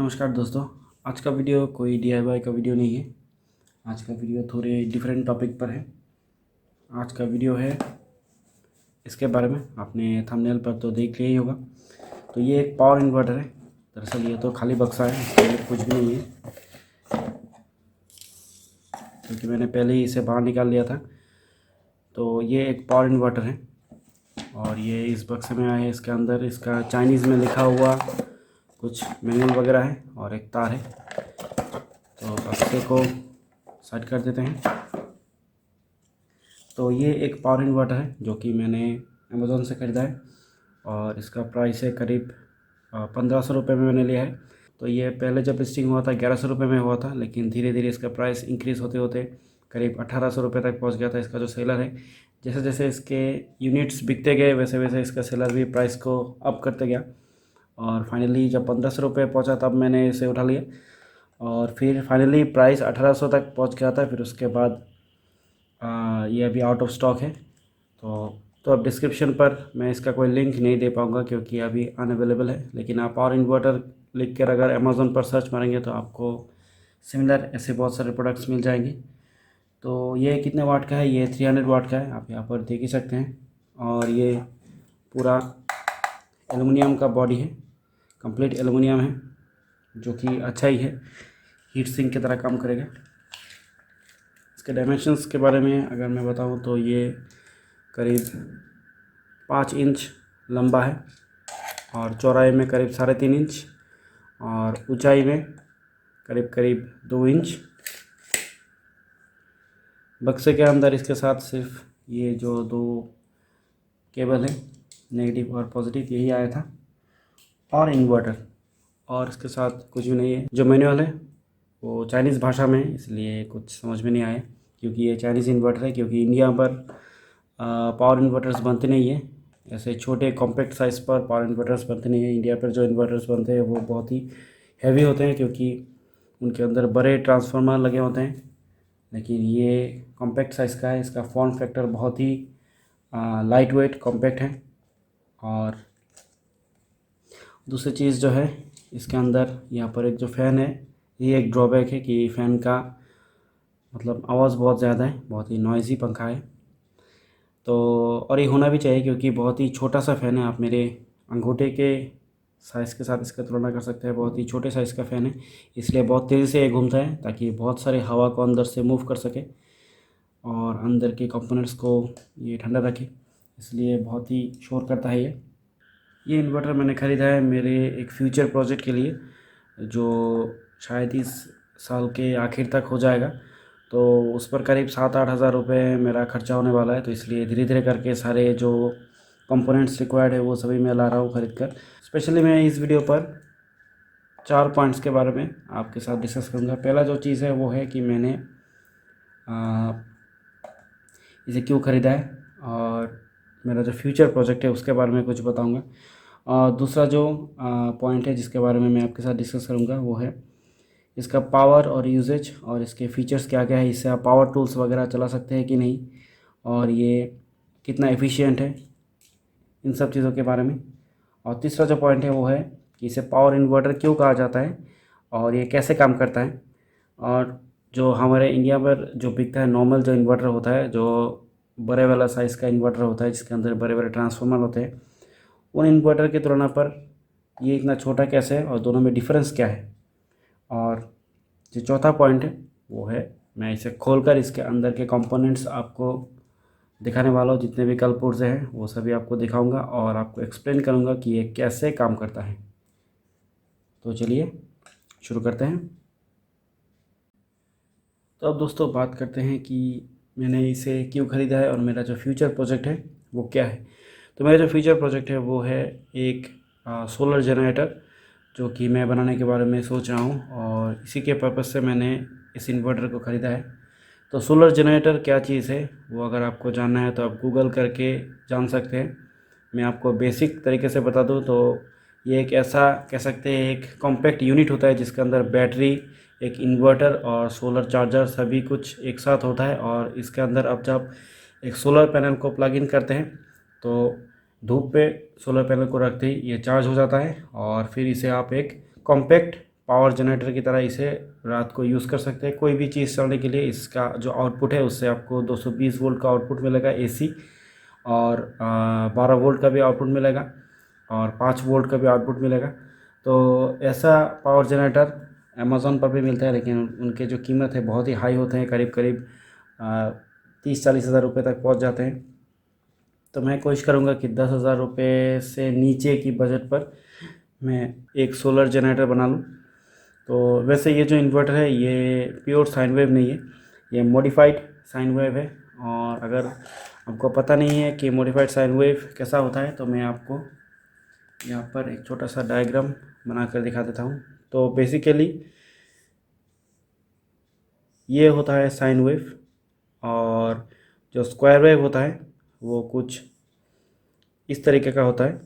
नमस्कार दोस्तों। आज का वीडियो कोई DIY का वीडियो नहीं है। आज का वीडियो थोड़े डिफरेंट टॉपिक पर है। आज का वीडियो है इसके बारे में, आपने थंबनेल पर तो देख लिया ही होगा। तो ये एक पावर इन्वर्टर है। दरअसल ये तो खाली बक्सा है, इसके अंदर कुछ भी नहीं है, क्योंकि मैंने पहले ही इसे बाहर निकाल लिया था। तो ये एक पावर इन्वर्टर है और ये इस बक्से में आया है। इसके अंदर इसका चाइनीज़ में लिखा हुआ कुछ मैनुअल वगैरह है और एक तार है। तो बक्से को साइड कर देते हैं। तो ये एक पावर इन्वर्टर है जो कि मैंने अमेज़ोन से ख़रीदा है और इसका प्राइस है करीब 1500 रुपये में मैंने लिया है। तो ये पहले जब लिस्टिंग हुआ था 1100 रुपये में हुआ था, लेकिन धीरे धीरे इसका प्राइस इंक्रीज़ होते होते करीब 1800 रुपये तक पहुंच गया था। इसका जो सेलर है, जैसे जैसे इसके यूनिट्स बिकते गए वैसे वैसे इसका सेलर भी प्राइस को अप करते गया और फाइनली जब 1500 रुपये पहुँचा तब मैंने इसे उठा लिया और फिर फाइनली प्राइस 1800 तक पहुँच गया था। फिर उसके बाद ये अभी आउट ऑफ स्टॉक है। तो अब डिस्क्रिप्शन पर मैं इसका कोई लिंक नहीं दे पाऊँगा क्योंकि अभी अनअवेलेबल है। लेकिन आप पावर इन्वर्टर लिख कर अगर अमेज़ोन पर सर्च मारेंगे तो आपको सिमिलर ऐसे बहुत सारे प्रोडक्ट्स मिल जाएंगे। तो ये कितने वाट का है? ये 300 वाट का है, आप यहाँ पर देख ही सकते हैं। और ये पूरा एलुमिनियम का बॉडी है, कंप्लीट एलुमिनियम है, जो कि अच्छा ही है, हीट सिंक की तरह काम करेगा। इसके डायमेंशंस के बारे में अगर मैं बताऊं तो ये करीब 5 इंच लंबा है और चौड़ाई में करीब 3.5 इंच और ऊंचाई में करीब करीब 2 इंच। बक्से के अंदर इसके साथ सिर्फ ये जो 2 केबल है, नेगेटिव और पॉजिटिव, यही आया था और इन्वर्टर, और इसके साथ कुछ भी नहीं है। जो मैनुअल है वो चाइनीज़ भाषा में है, इसलिए कुछ समझ में नहीं आया क्योंकि ये चाइनीज़ इन्वर्टर है। क्योंकि इंडिया पर पावर इन्वर्टर्स बनते नहीं है, ऐसे छोटे कॉम्पैक्ट साइज़ पर पावर इन्वर्टर्स बनते नहीं है। इंडिया पर जो इन्वर्टर्स बनते हैं वो बहुत ही हैवी होते हैं क्योंकि उनके अंदर बड़े ट्रांसफार्मर लगे होते हैं। लेकिन ये कॉम्पैक्ट साइज़ का है, इसका फॉर्म फैक्टर बहुत ही लाइट वेट कॉम्पैक्ट है। और दूसरी चीज़ जो है, इसके अंदर यहाँ पर एक जो फ़ैन है, ये एक ड्रॉबैक है कि फ़ैन का मतलब आवाज़ बहुत ज़्यादा है, बहुत ही नॉइज़ी पंखा है। तो और ये होना भी चाहिए क्योंकि बहुत ही छोटा सा फ़ैन है। आप मेरे अंगूठे के साइज़ के साथ इसका तुलना कर सकते हैं। बहुत ही छोटे साइज़ का फ़ैन है, इसलिए बहुत तेज़ी से ये घूमता है ताकि बहुत सारे हवा को अंदर से मूव कर सके और अंदर के कंपोनेंट्स को ये ठंडा रखे, इसलिए बहुत ही शोर करता है ये इन्वर्टर मैंने ख़रीदा है मेरे एक फ्यूचर प्रोजेक्ट के लिए, जो शायद इस साल के आखिर तक हो जाएगा। तो उस पर करीब 7-8 हज़ार रुपये मेरा खर्चा होने वाला है। तो इसलिए धीरे धीरे करके सारे जो कंपोनेंट्स रिक्वायर्ड है वो सभी मैं ला रहा हूँ खरीद कर। स्पेशली मैं इस वीडियो पर 4 पॉइंट्स के बारे में आपके साथ डिस्कस करूँगा। पहला जो चीज़ है वो है कि मैंने इसे क्यों ख़रीदा है और मेरा जो फ्यूचर प्रोजेक्ट है उसके बारे में कुछ बताऊँगा। और दूसरा जो पॉइंट है जिसके बारे में मैं आपके साथ डिस्कस करूँगा वो है इसका पावर और यूजेज और इसके फीचर्स क्या क्या है, इससे आप पावर टूल्स वगैरह चला सकते हैं कि नहीं, और ये कितना एफिशिएंट है, इन सब चीज़ों के बारे में। और तीसरा जो पॉइंट है वो है कि इसे पावर इन्वर्टर क्यों कहा जाता है और ये कैसे काम करता है। और जो हमारे इंडिया पर जो बिकता है नॉर्मल जो इन्वर्टर होता है, जो बड़े वाला साइज़ का इन्वर्टर होता है जिसके अंदर बड़े बड़े ट्रांसफार्मर होते हैं, उन इन्वर्टर की तुलना पर ये इतना छोटा कैसे है और दोनों में डिफरेंस क्या है। और जो चौथा पॉइंट है वो है मैं इसे खोलकर इसके अंदर के कंपोनेंट्स आपको दिखाने वाला हूँ। जितने भी कल पुर्जे हैं वो सभी आपको दिखाऊंगा और आपको एक्सप्लेन करूंगा कि ये कैसे काम करता है। तो चलिए शुरू करते हैं। तो अब दोस्तों बात करते हैं कि मैंने इसे क्यों ख़रीदा है और मेरा जो फ्यूचर प्रोजेक्ट है वो क्या है। तो मेरा जो फ्यूचर प्रोजेक्ट है वो है एक सोलर जनरेटर, जो कि मैं बनाने के बारे में सोच रहा हूँ और इसी के पर्पज़ से मैंने इस इन्वर्टर को ख़रीदा है। तो सोलर जनरेटर क्या चीज़ है वो अगर आपको जानना है तो आप गूगल करके जान सकते हैं। मैं आपको बेसिक तरीके से बता दूं तो ये एक ऐसा कह सकते हैं एक कॉम्पैक्ट यूनिट होता है जिसके अंदर बैटरी, एक इन्वर्टर और सोलर चार्जर सभी कुछ एक साथ होता है। और इसके अंदर अब जब एक सोलर पैनल को प्लग इन करते हैं तो धूप पे सोलर पैनल को रखते ही ये चार्ज हो जाता है और फिर इसे आप एक कॉम्पैक्ट पावर जनरेटर की तरह इसे रात को यूज़ कर सकते हैं। कोई भी चीज़ चलाने के लिए इसका जो आउटपुट है उससे आपको 220 वोल्ट का आउटपुट मिलेगा एसी, और 12 वोल्ट का भी आउटपुट मिलेगा, और 5 वोल्ट का भी आउटपुट मिलेगा। तो ऐसा पावर जनरेटर अमेज़ॉन पर भी मिलता है, लेकिन उनके जो कीमत है बहुत ही हाई होते हैं, करीब करीब 30-40 हज़ार रुपये तक पहुंच जाते हैं। तो मैं कोशिश करूंगा कि 10,000 रुपये से नीचे की बजट पर मैं एक सोलर जनरेटर बना लूं। तो वैसे ये जो इन्वर्टर है ये प्योर साइन वेव नहीं है, ये मॉडिफाइड साइन वेव है। और अगर आपको पता नहीं है कि मॉडिफाइड साइन वेव कैसा होता है, तो मैं आपको यहाँ पर एक छोटा सा डायग्राम बना कर दिखा देता हूँ। तो बेसिकली ये होता है साइन वेव, और जो स्क्वायर वेव होता है वो कुछ इस तरीके का होता है,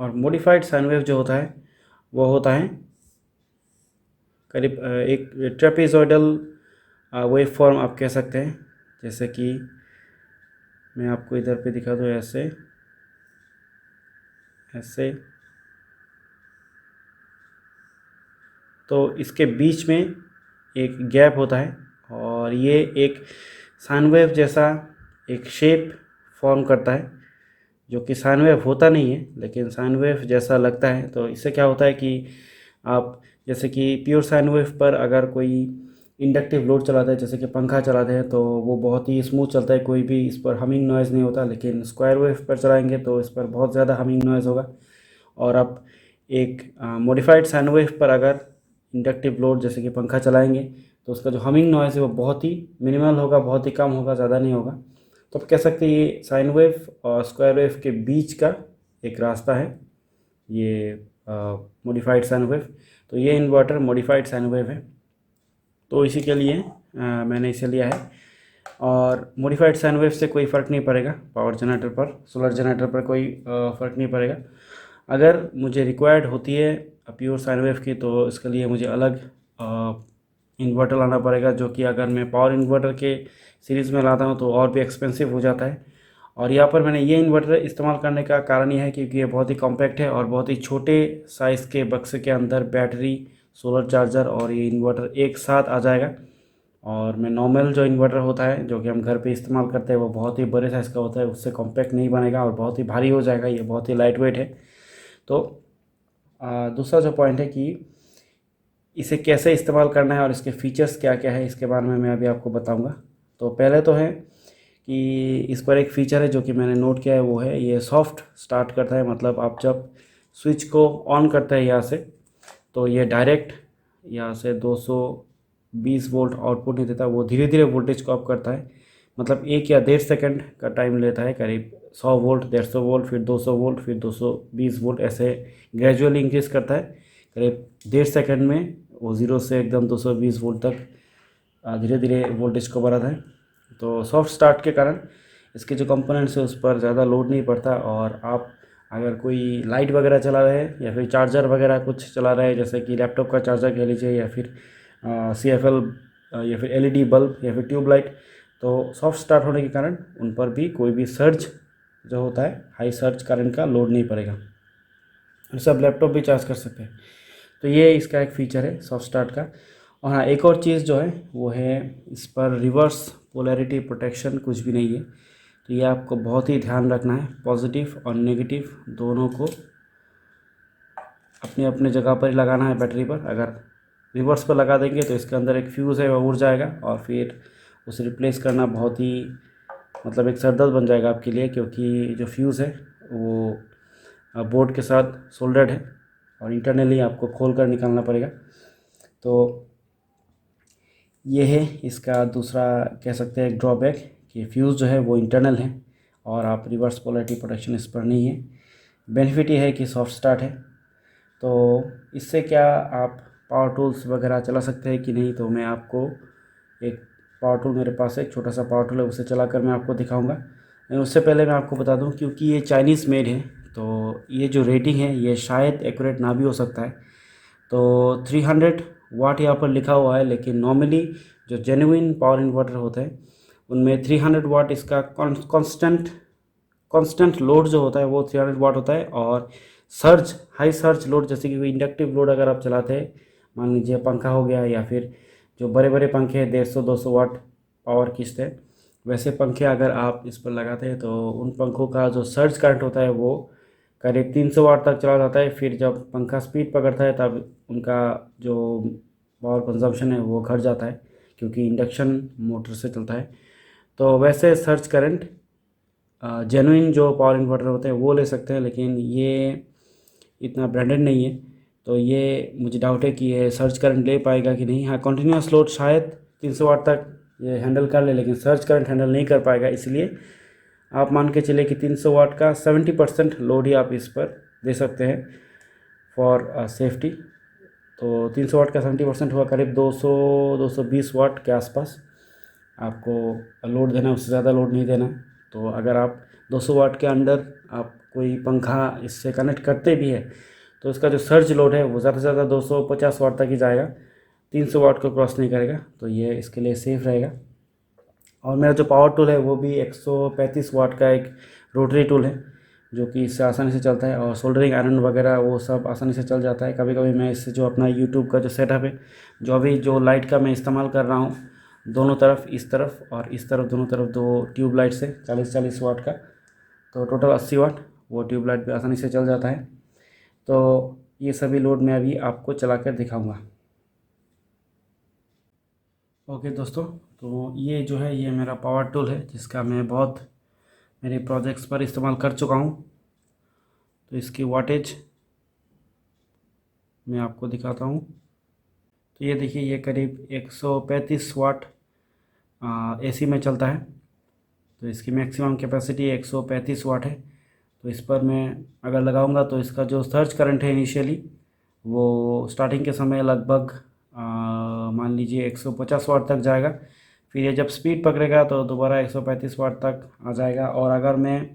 और मॉडिफाइड साइन वेव जो होता है वो होता है करीब एक ट्रेपेजॉइडल वेव फॉर्म आप कह सकते हैं। जैसे कि मैं आपको इधर पे दिखा दूँ, ऐसे ऐसे। तो इसके बीच में एक गैप होता है, और ये एक साइन वेव जैसा एक शेप फॉर्म करता है, जो कि साइन वेव होता नहीं है लेकिन साइन वेव जैसा लगता है। तो इससे क्या होता है कि आप जैसे कि प्योर साइन वेव पर अगर कोई इंडक्टिव लोड चलाते हैं, जैसे कि पंखा चलाते हैं, तो वो बहुत ही स्मूथ चलता है, कोई भी इस पर हमिंग नॉइज़ नहीं होता। लेकिन स्क्वायर वेव पर चलाएंगे तो इस पर बहुत ज़्यादा हमिंग नॉइज़ होगा। और आप एक मॉडिफाइड साइन वेव पर अगर इंडक्टिव लोड जैसे कि पंखा चलाएंगे तो उसका जो हमिंग नॉइज़ है वो बहुत ही मिनिमल होगा, बहुत ही कम होगा, ज़्यादा नहीं होगा। तो आप कह सकते हैं ये साइन वेव और स्क्वायर वेव के बीच का एक रास्ता है, ये मॉडिफाइड साइन वेव। तो ये इन्वर्टर मॉडिफाइड साइन वेव है, तो इसी के लिए मैंने इसे लिया है। और मॉडिफाइड साइन वेव से कोई फ़र्क नहीं पड़ेगा पावर जनरेटर पर, सोलर जनरेटर पर कोई फ़र्क नहीं पड़ेगा। अगर मुझे रिक्वायर्ड होती है प्योर साइन वेव की, तो इसके लिए मुझे अलग इन्वर्टर लाना पड़ेगा, जो कि अगर मैं पावर इन्वर्टर के सीरीज़ में लाता हूँ तो और भी एक्सपेंसिव हो जाता है। और यहाँ पर मैंने ये इन्वर्टर इस्तेमाल करने का कारण ये है क्योंकि ये बहुत ही कॉम्पैक्ट है, और बहुत ही छोटे साइज़ के बक्से के अंदर बैटरी, सोलर चार्जर और ये इन्वर्टर एक साथ आ जाएगा। और मैं नॉर्मल जो इन्वर्टर होता है जो कि हम घर पे इस्तेमाल करते हैं वो बहुत ही बड़े साइज़ का होता है, उससे कॉम्पैक्ट नहीं बनेगा और बहुत ही भारी हो जाएगा, ये बहुत ही लाइट वेट है। तो दूसरा जो पॉइंट है कि इसे कैसे इस्तेमाल करना है और इसके फ़ीचर्स क्या क्या है, इसके बारे में मैं अभी आपको बताऊंगा। तो पहले तो है कि इस पर एक फ़ीचर है जो कि मैंने नोट किया है, वो है ये सॉफ्ट स्टार्ट करता है। मतलब आप जब स्विच को ऑन करते हैं यहाँ से, तो ये डायरेक्ट यहाँ से 220 वोल्ट आउटपुट नहीं देता, वो धीरे धीरे वोल्टेज को अप करता है। मतलब 1 या 1.5 सेकंड का टाइम लेता है, करीब 100 वोल्ट, 150 वोल्ट, फिर 200 वोल्ट, फिर 220 वोल्ट, ऐसे ग्रेजुअली इंक्रीज़ करता है। करीब 1.5 सेकंड में वो 0 से एकदम 220 वोल्ट तक धीरे धीरे वोल्टेज को बढ़ाता है। तो सॉफ्ट स्टार्ट के कारण इसके जो कंपोनेंट्स है उस पर ज़्यादा लोड नहीं पड़ता, और आप अगर कोई लाइट वगैरह चला रहे हैं या फिर चार्जर वगैरह कुछ चला रहे हैं, जैसे कि लैपटॉप का चार्जर कह लीजिए, या फिर CFL या फिर LED बल्ब या फिर ट्यूबलाइट, तो सॉफ्ट स्टार्ट होने के कारण उन पर भी कोई भी सर्ज जो होता है, हाई सर्ज करंट का लोड नहीं पड़ेगा। सब लैपटॉप भी चार्ज कर सकते हैं। तो ये इसका एक फ़ीचर है सॉफ्ट स्टार्ट का। और हाँ, एक और चीज़ जो है वो है इस पर रिवर्स पोलैरिटी प्रोटेक्शन कुछ भी नहीं है। तो ये आपको बहुत ही ध्यान रखना है, पॉजिटिव और नेगेटिव दोनों को अपने अपने जगह पर ही लगाना है बैटरी पर। अगर रिवर्स पर लगा देंगे तो इसके अंदर एक फ्यूज़ है वो उड़ जाएगा, और फिर उसे रिप्लेस करना बहुत ही मतलब एक सरदर्द बन जाएगा आपके लिए, क्योंकि जो फ्यूज़ है वो बोर्ड के साथ सोल्डर्ड है और इंटरनली आपको खोल कर निकालना पड़ेगा। तो ये है इसका दूसरा कह सकते हैं ड्रॉबैक, कि फ्यूज़ जो है वो इंटरनल है और आप रिवर्स पोलैरिटी प्रोटेक्शन इस पर नहीं है। बेनिफिट ये है कि सॉफ्ट स्टार्ट है। तो इससे क्या आप पावर टूल्स वगैरह चला सकते हैं कि नहीं, तो मैं आपको एक पावर टूल, मेरे पास एक छोटा सा पावर टूल है, उसे चलाकर मैं आपको दिखाऊंगा। लेकिन उससे पहले मैं आपको बता दूं, क्योंकि ये चाइनीज़ मेड है तो ये जो रेटिंग है ये शायद एक्यूरेट ना भी हो सकता है। तो 300 वाट यहाँ पर लिखा हुआ है, लेकिन नॉर्मली जो जेन्युइन पावर इन्वर्टर होते हैं उनमें 300 वाट इसका कांस्टेंट लोड जो होता है वो 300 वाट होता है, और सर्ज हाई सर्ज लोड, जैसे कि इंडक्टिव लोड अगर आप चलाते हैं, मान लीजिए पंखा हो गया या फिर जो बड़े बड़े पंखे हैं 150-200 वाट पावर खींचते हैं, वैसे पंखे अगर आप इस पर लगाते हैं तो उन पंखों का जो सर्ज करंट होता है वो करीब 300 वाट तक चला जाता है। फिर जब पंखा स्पीड पकड़ता है तब उनका जो पावर कंजम्पशन है वो घट जाता है, क्योंकि इंडक्शन मोटर से चलता है। तो वैसे सर्ज करंट जेनुइन जो पावर इन्वर्टर होते हैं वो ले सकते हैं, लेकिन ये इतना ब्रांडेड नहीं है, तो ये मुझे डाउट है कि ये सर्ज करंट ले पाएगा कि नहीं। हाँ, कंटिन्यूस लोड शायद 300 वाट तक ये हैंडल कर ले, लेकिन सर्ज करंट हैंडल नहीं कर पाएगा। इसलिए आप मान के चले कि 300 वाट का 70% लोड ही आप इस पर दे सकते हैं फॉर सेफ्टी। तो 300 वाट का 70% हुआ करीब 200-220 वाट के आसपास आपको लोड देना है, उससे ज़्यादा लोड नहीं देना है। तो अगर आप 200 वाट के अंडर आप कोई पंखा इससे कनेक्ट करते भी है तो इसका जो सर्ज लोड है वो ज़्यादा से ज़्यादा 250 वाट तक ही जाएगा, 300 वाट को क्रॉस नहीं करेगा। तो ये इसके लिए सेफ़ रहेगा। और मेरा जो पावर टूल है वो भी 135 वाट का एक रोटरी टूल है, जो कि इससे आसानी से चलता है, और सोल्डरिंग आयरन वगैरह वो सब आसानी से चल जाता है। कभी कभी मैं इससे जो अपना यूट्यूब का जो सेटअप है, जो अभी जो लाइट का मैं इस्तेमाल कर रहा हूँ, दोनों तरफ, इस तरफ और इस तरफ, दोनों तरफ 2 ट्यूब लाइट से 40-40 वाट का, तो टोटल 80 वाट वो ट्यूब लाइट भी आसानी से चल जाता है। तो ये सभी लोड मैं अभी आपको चला कर दिखाऊँगा। ओके दोस्तों, तो ये जो है ये मेरा पावर टूल है, जिसका मैं बहुत मेरे प्रोजेक्ट्स पर इस्तेमाल कर चुका हूँ। तो इसकी वाटेज मैं आपको दिखाता हूँ। तो ये देखिए, ये करीब 135 वाट एसी में चलता है। तो इसकी मैक्सिमम कैपेसिटी 135 वाट है। तो इस पर मैं अगर लगाऊंगा तो इसका जो सर्ज करंट है इनिशियली वो स्टार्टिंग के समय लगभग मान लीजिए 150 वाट तक जाएगा। फिर ये जब स्पीड पकड़ेगा तो दोबारा 135 वाट तक आ जाएगा। और अगर मैं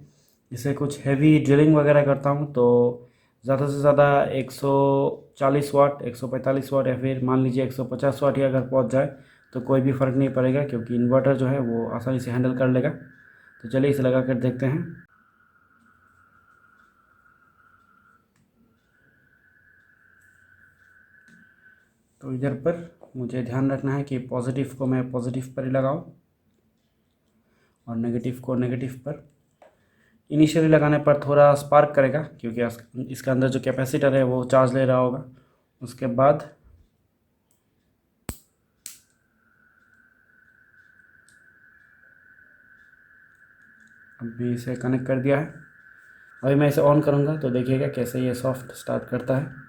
इसे कुछ हैवी ड्रिलिंग वगैरह करता हूँ तो ज़्यादा से ज़्यादा 140 वाट, 145 वाट, या फिर मान लीजिए 150 वाट ही अगर पहुँच जाए तो कोई भी फ़र्क नहीं पड़ेगा, क्योंकि इन्वर्टर जो है वो आसानी से हैंडल कर लेगा। तो चलिए इसे लगा कर देखते हैं। तो इधर पर मुझे ध्यान रखना है कि पॉजिटिव को मैं पॉजिटिव पर ही लगाऊं और नेगेटिव को नेगेटिव पर। इनिशियली लगाने पर थोड़ा स्पार्क करेगा, क्योंकि इसका अंदर जो कैपेसिटर है वो चार्ज ले रहा होगा। उसके बाद अभी इसे कनेक्ट कर दिया है। अभी मैं इसे ऑन करूँगा तो देखिएगा कैसे ये सॉफ्ट स्टार्ट करता है।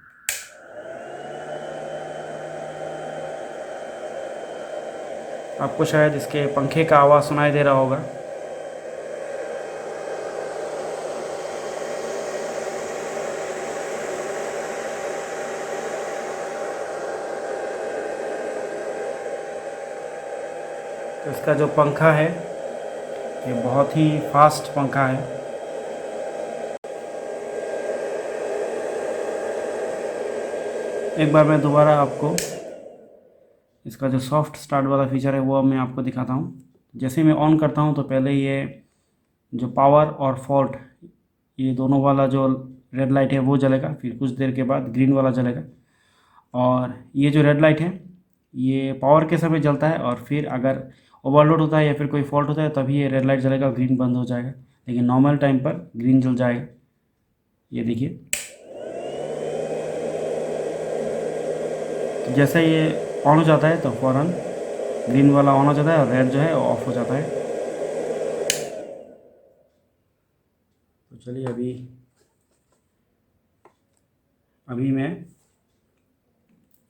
आपको शायद इसके पंखे का आवाज़ सुनाई दे रहा होगा। तो इसका जो पंखा है ये बहुत ही फास्ट पंखा है। एक बार मैं दोबारा आपको इसका जो सॉफ्ट स्टार्ट वाला फीचर है वो मैं आपको दिखाता हूँ। जैसे मैं ऑन करता हूँ तो पहले ये जो पावर और फॉल्ट, ये दोनों वाला जो रेड लाइट है वो जलेगा, फिर कुछ देर के बाद ग्रीन वाला जलेगा। और ये जो रेड लाइट है ये पावर के समय जलता है, और फिर अगर ओवरलोड होता है या फिर कोई फॉल्ट होता है तभी ये रेड लाइट जलेगा, ग्रीन बंद हो जाएगा। लेकिन नॉर्मल टाइम पर ग्रीन जल जाएगा। ये देखिए, तो जैसे ये ऑन हो जाता है तो फ़ौरन ग्रीन वाला ऑन हो जाता है और रेड जो है ऑफ हो जाता है। तो चलिए अभी मैं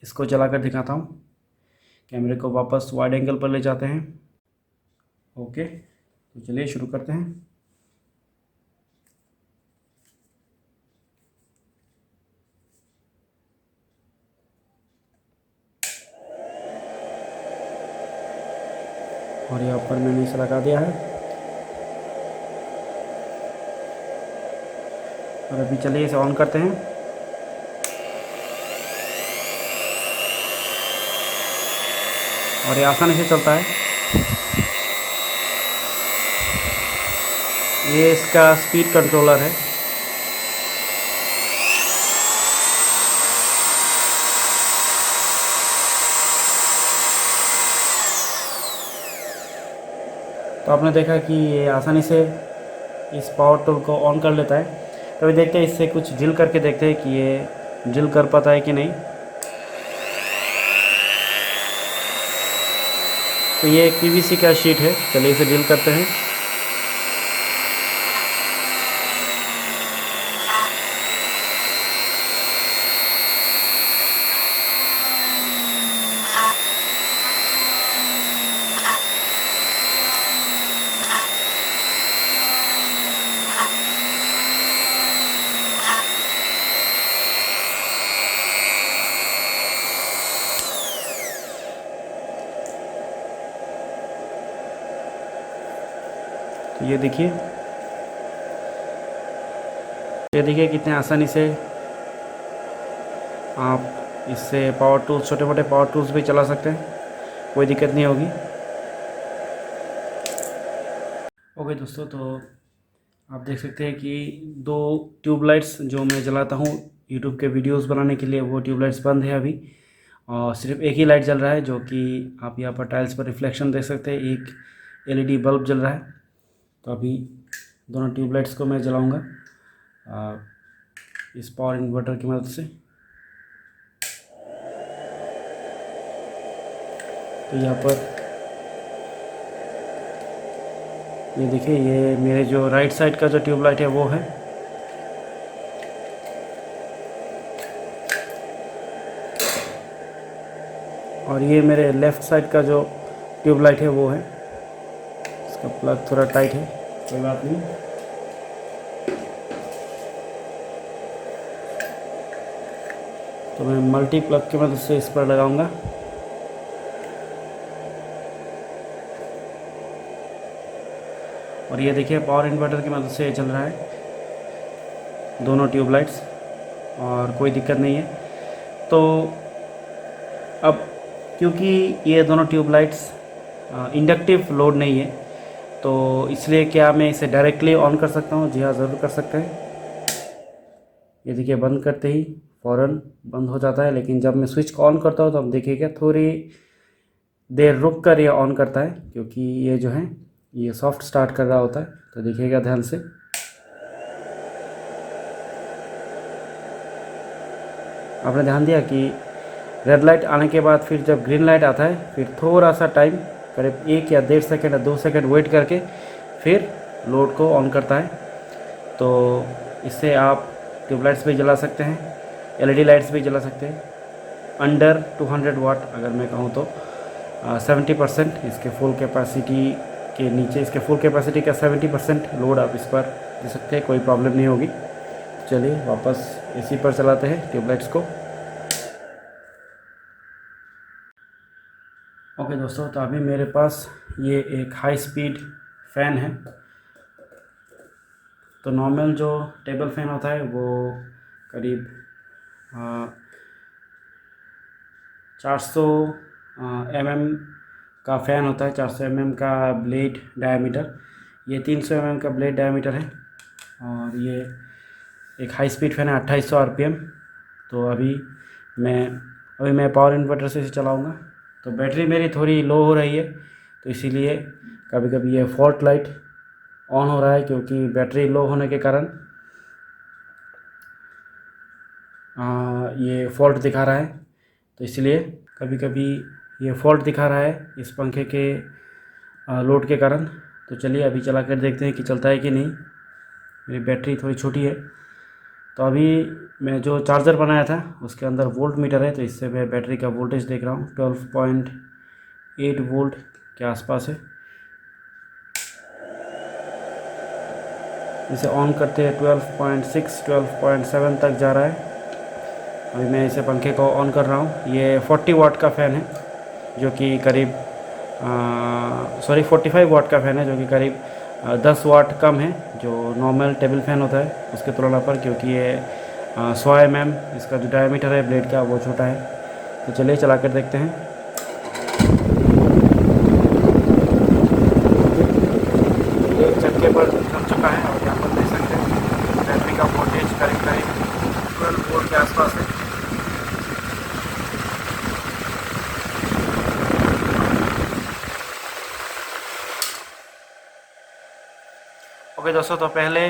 इसको चला कर दिखाता हूँ। कैमरे को वापस वाइड एंगल पर ले जाते हैं। ओके, तो चलिए शुरू करते हैं। और यहाँ पर मैंने इसे लगा दिया है। और अभी चलिए इसे ऑन करते हैं। और ये आसानी से चलता है। ये इसका स्पीड कंट्रोलर है। तो आपने देखा कि ये आसानी से इस पावर टूल को ऑन कर लेता है। तो अभी देखते हैं, इससे कुछ ड्रिल करके देखते हैं कि ये ड्रिल कर पाता है कि नहीं। तो ये एक पीवीसी का शीट है, चलिए इसे ड्रिल करते हैं। तो ये देखिए कितने आसानी से आप इससे पावर टूल्स, छोटे मोटे पावर टूल्स भी चला सकते हैं, कोई दिक्कत नहीं होगी। ओके दोस्तों, तो आप देख सकते हैं कि 2 ट्यूबलाइट्स जो मैं जलाता हूँ यूट्यूब के वीडियोस बनाने के लिए, वो ट्यूबलाइट्स बंद है अभी, और सिर्फ एक ही लाइट जल रहा है, जो कि आप यहाँ पर टाइल्स पर रिफ्लेक्शन देख सकते हैं। एक एलईडी बल्ब जल रहा है। तो अभी दोनों ट्यूबलाइट्स को मैं जलाऊंगा इस पावर इन्वर्टर की मदद से। तो यहाँ पर ये देखिए, ये मेरे जो राइट साइड का जो ट्यूबलाइट है वो है, और ये मेरे लेफ़्ट साइड का जो ट्यूबलाइट है वो है। इसका प्लग थोड़ा टाइट है, कोई बात नहीं। तो मैं मल्टी प्लग की मदद से इस पर लगाऊंगा। और ये देखिए पावर इन्वर्टर की मदद से चल रहा है दोनों ट्यूबलाइट्स, और कोई दिक्कत नहीं है। तो अब क्योंकि ये दोनों ट्यूबलाइट्स इंडक्टिव लोड नहीं है, तो इसलिए क्या मैं इसे डायरेक्टली ऑन कर सकता हूँ? जी हाँ, ज़रूर कर सकते हैं। ये देखिए, बंद करते ही फ़ौरन बंद हो जाता है, लेकिन जब मैं स्विच को ऑन करता हूँ तो आप देखिएगा थोड़ी देर रुक कर ये ऑन करता है, क्योंकि ये जो है ये सॉफ्ट स्टार्ट कर रहा होता है। तो देखिएगा ध्यान से। आपने ध्यान दिया कि रेड लाइट आने के बाद फिर जब ग्रीन लाइट आता है, फिर थोड़ा सा टाइम, करीब 1 या 1.5 सेकेंड या 2 सेकेंड वेट करके फिर लोड को ऑन करता है। तो इससे आप ट्यूबलाइट्स भी जला सकते हैं, एलईडी लाइट्स भी जला सकते हैं। अंडर 200 वाट अगर मैं कहूँ तो 70% इसके फुल कैपेसिटी के नीचे, इसके फुल कैपेसिटी का 70% लोड आप इस पर दे सकते हैं, कोई प्रॉब्लम नहीं होगी। चलिए वापस इसी पर चलाते हैं ट्यूबलाइट्स को। ओके दोस्तों, तो अभी मेरे पास ये एक हाई स्पीड फ़ैन है। तो नॉर्मल जो टेबल फ़ैन होता है वो करीब 400 mm का फ़ैन होता है, 400 mm का ब्लेड डायमीटर। ये 300 mm का ब्लेड डायमीटर है, और ये एक हाई स्पीड फ़ैन है 2800 RPM। तो अभी मैं पावर इन्वर्टर से इसे चलाऊँगा। तो बैटरी मेरी थोड़ी लो हो रही है, तो इसीलिए कभी कभी ये फॉल्ट लाइट ऑन हो रहा है, क्योंकि बैटरी लो होने के कारण ये फ़ॉल्ट दिखा रहा है। तो इसलिए कभी कभी ये फ़ॉल्ट दिखा रहा है इस पंखे के लोड के कारण। तो चलिए अभी चला कर देखते हैं कि चलता है कि नहीं। मेरी बैटरी थोड़ी छोटी है। तो अभी मैं जो चार्जर बनाया था उसके अंदर वोल्ट मीटर है, तो इससे मैं बैटरी का वोल्टेज देख रहा हूँ। 12.8 वोल्ट के आसपास है। इसे ऑन करते हैं 12.6 12.7 तक जा रहा है। अभी मैं इसे पंखे को ऑन कर रहा हूँ। ये 40 वाट का फ़ैन है, जो कि करीब 45 वाट का फ़ैन है, जो कि करीब 10 वाट कम है जो नॉर्मल टेबल फ़ैन होता है उसके तुलना पर, क्योंकि ये 100 mm इसका जो डायमीटर है ब्लेड का वो छोटा है। तो चलिए चला कर देखते हैं। ये चक्के पर चल चुका है, और यहाँ पर देख सकते हैं बैटरी का वोल्टेज करीब 12 वोल्ट के आसपास है। ओके दोस्तों, तो पहले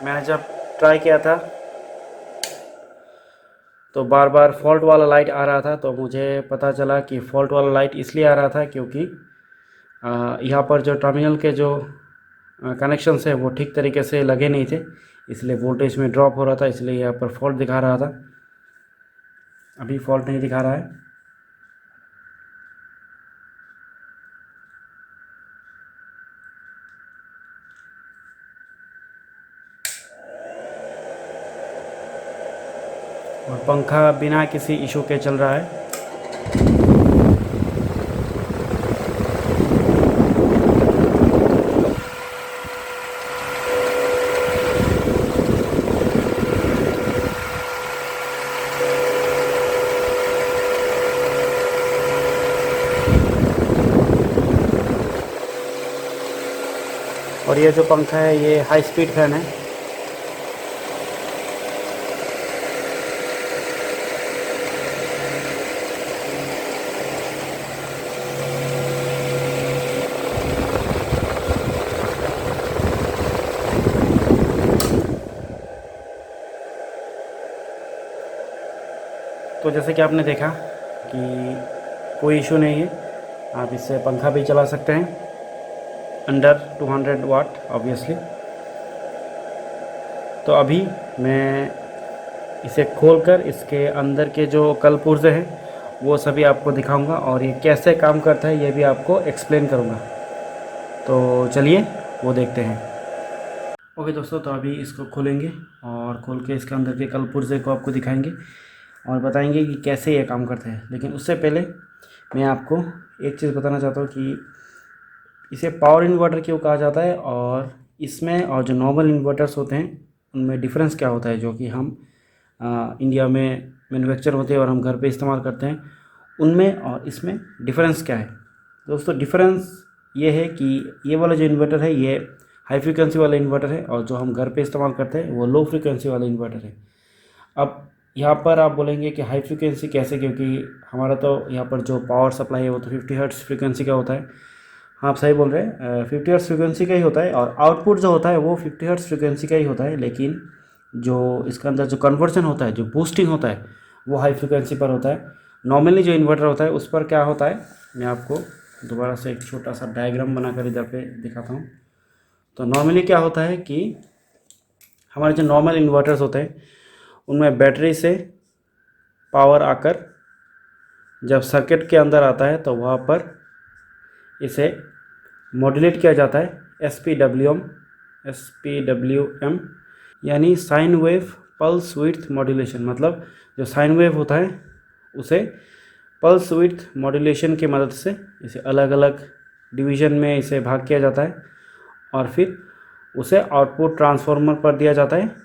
मैंने जब ट्राई किया था तो बार बार फॉल्ट वाला लाइट आ रहा था। तो मुझे पता चला कि फॉल्ट वाला लाइट इसलिए आ रहा था क्योंकि यहाँ पर जो टर्मिनल के जो कनेक्शंस है वो ठीक तरीके से लगे नहीं थे, इसलिए वोल्टेज में ड्रॉप हो रहा था, इसलिए यहाँ पर फॉल्ट दिखा रहा था। अभी फॉल्ट नहीं दिखा रहा है। और पंखा बिना किसी इशू के चल रहा है। और ये जो पंखा है ये हाई स्पीड फैन है। तो जैसे कि आपने देखा कि कोई इशू नहीं है, आप इससे पंखा भी चला सकते हैं अंडर 200 वाट ऑब्वियसली। तो अभी मैं इसे खोलकर इसके अंदर के जो कल पुर्जे हैं वो सभी आपको दिखाऊंगा और ये कैसे काम करता है ये भी आपको एक्सप्लेन करूंगा। तो चलिए वो देखते हैं। ओके दोस्तों, तो अभी इसको खोलेंगे और खोल के इसके अंदर के कल पुर्जे को आपको दिखाएंगे और बताएंगे कि कैसे ये काम करता है। लेकिन उससे पहले मैं आपको एक चीज़ बताना चाहता हूँ कि इसे पावर इन्वर्टर क्यों कहा जाता है और इसमें और जो नॉर्मल इन्वर्टर्स होते हैं उनमें डिफरेंस क्या होता है, जो कि हम इंडिया में मैन्युफैक्चर होते हैं और हम घर पे इस्तेमाल करते हैं, उनमें और इसमें डिफरेंस क्या है। दोस्तों डिफरेंस ये है कि ये वाला जो इन्वर्टर है ये हाई फ्रिक्वेंसी वाला इन्वर्टर है और जो हम घर पे इस्तेमाल करते हैं वो लो फ्रिक्वेंसी वाला इन्वर्टर है। अब यहाँ पर आप बोलेंगे कि हाई फ्रिक्वेंसी कैसे, क्योंकि हमारा तो यहाँ पर जो पावर सप्लाई है वो तो 50 हर्ट्ज़ फ्रिक्वेंसी का होता है। हाँ, आप सही बोल रहे हैं, 50 हर्ट्ज़ फ्रिक्वेंसी का ही होता है और आउटपुट जो होता है वो 50 हर्ट्ज़ फ्रिक्वेंसी का ही होता है। लेकिन जो इसके अंदर जो कन्वर्जन होता है, जो बूस्टिंग होता है, वो हाई फ्रिक्वेंसी पर होता है। नॉर्मली जो इन्वर्टर होता है उस पर क्या होता है, मैं आपको दोबारा से एक छोटा सा डायग्राम बनाकर इधर पे दिखाता हूँ। तो नॉर्मली क्या होता है कि हमारे जो नॉर्मल इन्वर्टर्स होते हैं उनमें बैटरी से पावर आकर जब सर्किट के अंदर आता है तो वहाँ पर इसे मॉड्यूलेट किया जाता है एसपीडब्ल्यूएम यानी sine wave pulse width modulation. मतलब जो साइन वेव होता है उसे पल्स विड्थ मॉड्यूलेशन की मदद से इसे अलग अलग डिवीज़न में इसे भाग किया जाता है और फिर उसे आउटपुट ट्रांसफार्मर पर दिया जाता है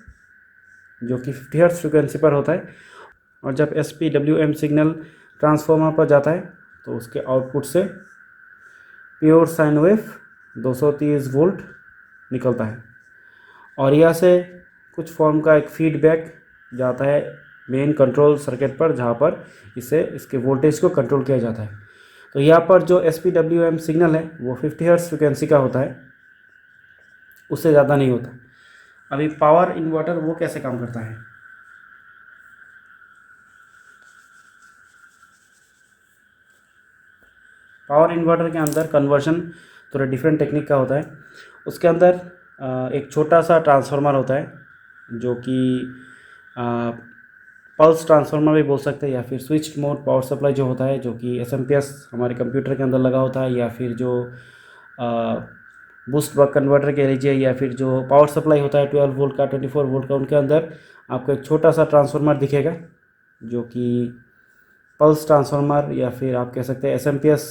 जो कि 50 हर्ट्ज़ फ्रिक्वेंसी पर होता है। और जब एसपीडब्ल्यूएम सिग्नल ट्रांसफार्मर पर जाता है तो उसके आउटपुट से प्योर साइन वेव 230 वोल्ट निकलता है और यहाँ से कुछ फॉर्म का एक फीडबैक जाता है मेन कंट्रोल सर्किट पर, जहाँ पर इसे इसके वोल्टेज को कंट्रोल किया जाता है। तो यहाँ पर जो एसपीडब्ल्यूएम सिग्नल है वो 50 हर्ट्ज़ फ्रिक्वेंसी का होता है, उससे ज़्यादा नहीं होता। अभी पावर इन्वर्टर वो कैसे काम करता है। पावर इन्वर्टर के अंदर कन्वर्जन थोड़ा डिफरेंट टेक्निक का होता है। उसके अंदर एक छोटा सा ट्रांसफार्मर होता है जो कि पल्स ट्रांसफार्मर भी बोल सकते हैं, या फिर स्विच मोड पावर सप्लाई जो होता है जो कि एसएमपीएस हमारे कंप्यूटर के अंदर लगा होता है, या फिर जो बूस्ट बक कन्वर्टर कह लीजिए, या फिर जो पावर सप्लाई होता है 12 वोल्ट का 24 वोल्ट का, उनके अंदर आपको एक छोटा सा ट्रांसफार्मर दिखेगा जो कि पल्स ट्रांसफार्मर या फिर आप कह सकते हैं एसएमपीएस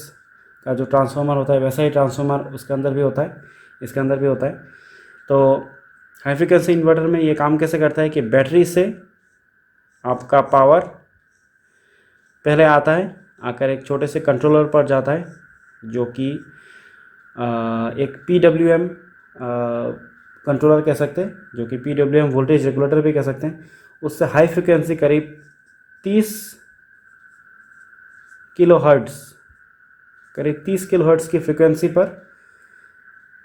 का जो ट्रांसफार्मर होता है वैसा ही ट्रांसफार्मर उसके अंदर भी होता है, इसके अंदर भी होता है। तो हाई फ्रिक्वेंसी इन्वर्टर में ये काम कैसे करता है कि बैटरी से आपका पावर पहले आता है, आकर एक छोटे से कंट्रोलर पर जाता है जो कि एक PWM कंट्रोलर कह सकते हैं, जो कि PWM वोल्टेज रेगुलेटर भी कह सकते हैं। उससे हाई फ्रिक्वेंसी करीब 30 किलो हर्ट्ज़, करीब 30 किलो हर्ट्ज़ की फ्रिक्वेंसी पर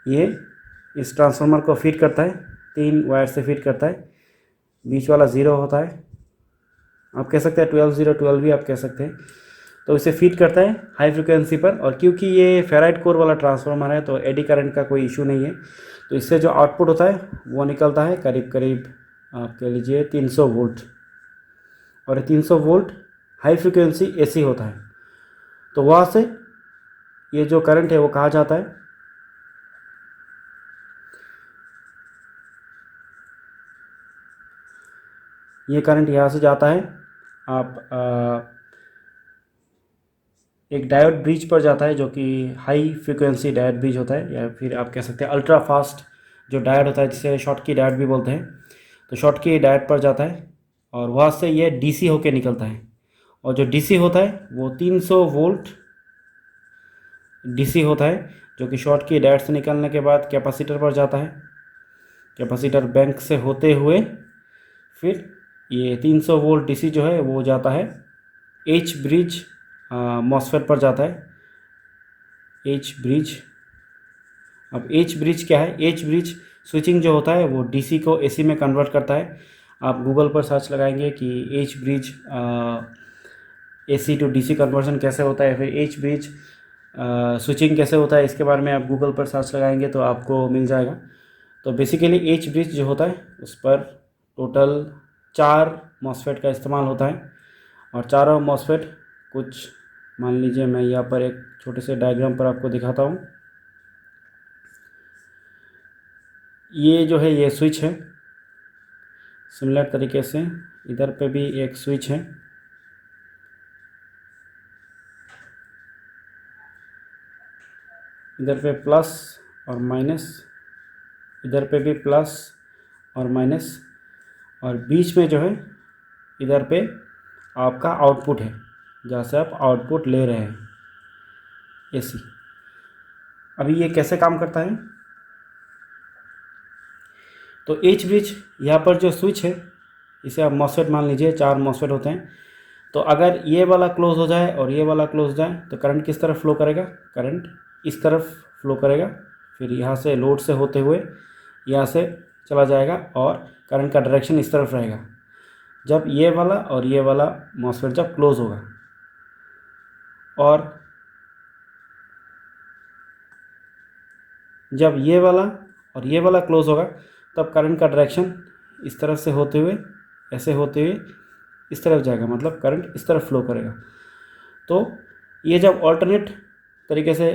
ये इस ट्रांसफार्मर को फीड करता है, 3 वायर से फीड करता है। बीच वाला 0 होता है, आप कह सकते हैं 12 भी आप कह सकते हैं। तो इसे फीड करता है हाई फ्रिक्वेंसी पर, और क्योंकि ये फेराइट कोर वाला ट्रांसफार्मर है तो एडी करंट का कोई इशू नहीं है। तो इससे जो आउटपुट होता है वो निकलता है करीब करीब आप कह लीजिए 300 वोल्ट, और 300 वोल्ट हाई फ्रिक्वेंसी एसी होता है। तो वहाँ से ये जो करंट है वो कहाँ जाता है, ये करंट यहाँ से जाता है, आप एक डायोड ब्रिज पर जाता है जो कि हाई फ्रिक्वेंसी डायोड ब्रिज होता है, या फिर आप कह सकते हैं अल्ट्रा फास्ट जो डायोड होता है, जिसे शॉर्टकी डायोड भी बोलते हैं। तो शॉर्टकी डायोड पर जाता है और वहाँ से ये डीसी होके निकलता है, और जो डीसी होता है वो 300 वोल्ट डीसी होता है, जो कि शॉर्टकी डायोड से निकलने के बाद कैपेसिटर पर जाता है। कैपेसिटर बैंक से होते हुए फिर ये 300 वोल्ट डीसी जो है वो जाता है एच ब्रिज मॉसफेट पर जाता है, एच ब्रिज। अब एच ब्रिज क्या है, एच ब्रिज स्विचिंग जो होता है वो डीसी को एसी में कन्वर्ट करता है। आप गूगल पर सर्च लगाएंगे कि H bridge AC to DC conversion कैसे होता है, फिर एच ब्रिज स्विचिंग कैसे होता है, इसके बारे में आप गूगल पर सर्च लगाएंगे तो आपको मिल जाएगा। तो बेसिकली एच ब्रिज जो होता है उस पर टोटल 4 मॉसफेट का इस्तेमाल होता है, और चारों मॉसफेट कुछ मान लीजिए, मैं यहाँ पर एक छोटे से डायग्राम पर आपको दिखाता हूँ। ये जो है ये स्विच है, सिमिलर तरीके से इधर पे भी एक स्विच है, इधर पे प्लस और माइनस, इधर पे भी प्लस और माइनस, और बीच में जो है इधर पे आपका आउटपुट है, जहाँ से आप आउटपुट ले रहे हैं एसी। अभी ये कैसे काम करता है, तो एच ब्रिज यहाँ पर जो स्विच है इसे आप मॉसफेट मान लीजिए, 4 मॉसफेट होते हैं। तो अगर ये वाला क्लोज हो जाए और ये वाला क्लोज हो जाए तो करंट किस तरफ फ्लो करेगा, करंट इस तरफ फ्लो करेगा, फिर यहाँ से लोड से होते हुए यहाँ से चला जाएगा, और करंट का डायरेक्शन इस तरफ रहेगा जब ये वाला और ये वाला मॉसफेट जब क्लोज होगा। और जब ये वाला और ये वाला क्लोज होगा तब करंट का डायरेक्शन इस तरफ से होते हुए ऐसे होते हुए इस तरफ जाएगा, मतलब करंट इस तरफ फ्लो करेगा। तो ये जब ऑल्टरनेट तरीके से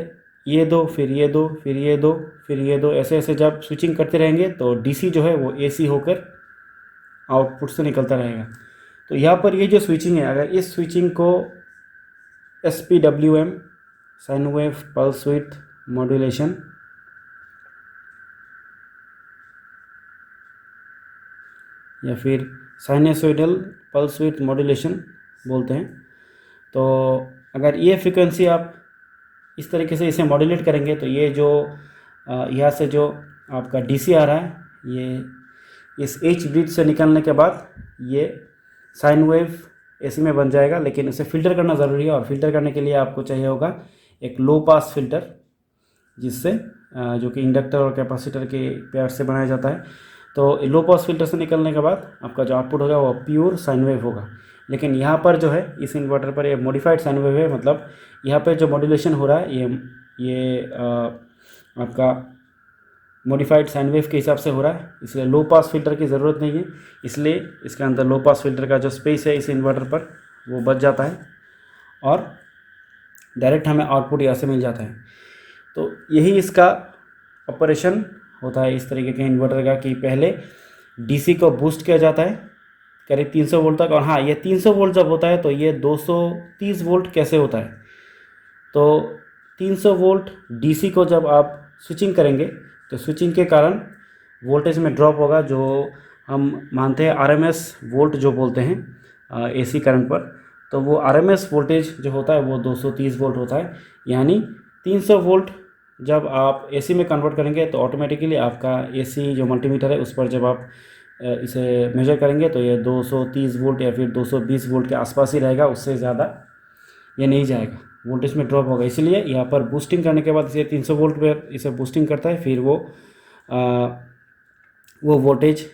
ये दो फिर ये दो फिर ये दो फिर ये दो ऐसे ऐसे जब स्विचिंग करते रहेंगे तो डीसी जो है वो एसी होकर आउटपुट से निकलता रहेगा। तो यहाँ पर ये जो स्विचिंग है, अगर इस स्विचिंग को SPWM sine wave pulse width modulation या फिर साइनसोइडल पल्स विड्थ मॉड्यूलेशन बोलते हैं, तो अगर ये फ्रीक्वेंसी आप इस तरीके से इसे मॉड्यूलेट करेंगे तो ये जो यहाँ से जो आपका डीसी आ रहा है ये इस एच ब्रिज से निकलने के बाद ये साइन वेव एसी में बन जाएगा। लेकिन इसे फ़िल्टर करना ज़रूरी है, और फिल्टर करने के लिए आपको चाहिए होगा एक लो पास फिल्टर, जिससे जो कि इंडक्टर और कैपेसिटर के पेयर से बनाया जाता है। तो लो पास फिल्टर से निकलने के बाद आपका जो आउटपुट होगा वो प्योर साइन वेव होगा। लेकिन यहाँ पर जो है इस इन्वर्टर पर ये मॉडिफाइड साइन वेव है, मतलब यहाँ पर जो मॉड्यूलेशन हो रहा है ये आपका मॉडिफाइड साइन वेव के हिसाब से हो रहा है, इसलिए लो पास फिल्टर की ज़रूरत नहीं है। इसलिए इसके अंदर लो पास फिल्टर का जो स्पेस है इस इन्वर्टर पर वो बच जाता है, और डायरेक्ट हमें आउटपुट यहाँ से मिल जाता है। तो यही इसका ऑपरेशन होता है इस तरीके के इन्वर्टर का, कि पहले डीसी को बूस्ट किया जाता है करीब 300 वोल्ट तक। और हाँ, ये 300 वोल्ट जब होता है तो ये 230 वोल्ट कैसे होता है, तो 300 वोल्ट डीसी को जब आप स्विचिंग करेंगे तो स्विचिंग के कारण वोल्टेज में ड्रॉप होगा, जो हम मानते हैं आरएमएस वोल्ट जो बोलते हैं एसी करंट पर। तो वो आरएमएस वोल्टेज जो होता है वो 230 वोल्ट होता है। यानी 300 वोल्ट जब आप एसी में कन्वर्ट करेंगे तो ऑटोमेटिकली आपका एसी जो मल्टीमीटर है उस पर जब आप इसे मेजर करेंगे तो ये 230 वोल्ट या फिर 220 वोल्ट के आसपास ही रहेगा, उससे ज़्यादा ये नहीं जाएगा। वोल्टेज में ड्रॉप होगा, इसलिए यहाँ पर बूस्टिंग करने के बाद इसे 300 वोल्ट पर इसे बूस्टिंग करता है, फिर वो वोल्टेज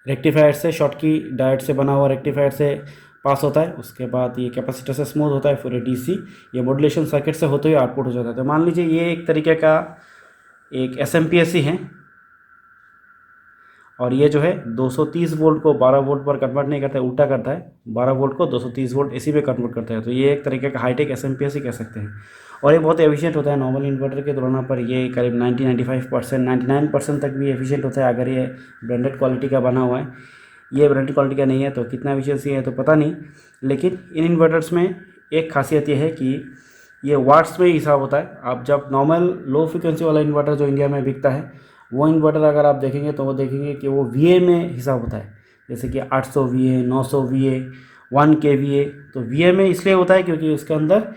रेक्टिफायर से, शॉर्ट की डायोड से बना हुआ रेक्टिफायर से पास होता है। उसके बाद ये कैपेसिटर से स्मूथ होता है, फिर ये डीसी ये मॉड्यूलेशन सर्किट से होते हुए आउटपुट हो जाता है। तो मान लीजिए ये एक तरीके का एक एसएमपीएस ही है, और ये जो है 230 वोल्ट को 12 वोल्ट पर कन्वर्ट नहीं करता है, उल्टा करता है, 12 वोल्ट को 230 वोल्ट एसी पे कन्वर्ट करता है। तो ये एक तरीके का हाईटेक एसएमपीएस ही कह सकते हैं, और ये बहुत एफिशिएंट होता है। नॉर्मल इन्वर्टर के तुलना पर ये करीब 90-95%, 99% तक भी एफिशिएंट होता है, अगर ये ब्रांडेड क्वालिटी का बना हुआ है। ये ब्रांडेड क्वालिटी का नहीं है तो कितना एफिशिएंसी है तो पता नहीं, लेकिन इन इन्वर्टर्स में एक खासियत ये है कि ये वाट्स में ही हिसाब होता है। आप जब नॉर्मल लो फ्रिक्वेंसी वाला इन्वर्टर जो इंडिया में बिकता है, वो इन्वर्टर अगर आप देखेंगे तो वो देखेंगे कि वो वीए में हिसाब होता है, जैसे कि 800 वीए, 900 वीए, 1 केवीए। तो वीए में इसलिए होता है क्योंकि उसके अंदर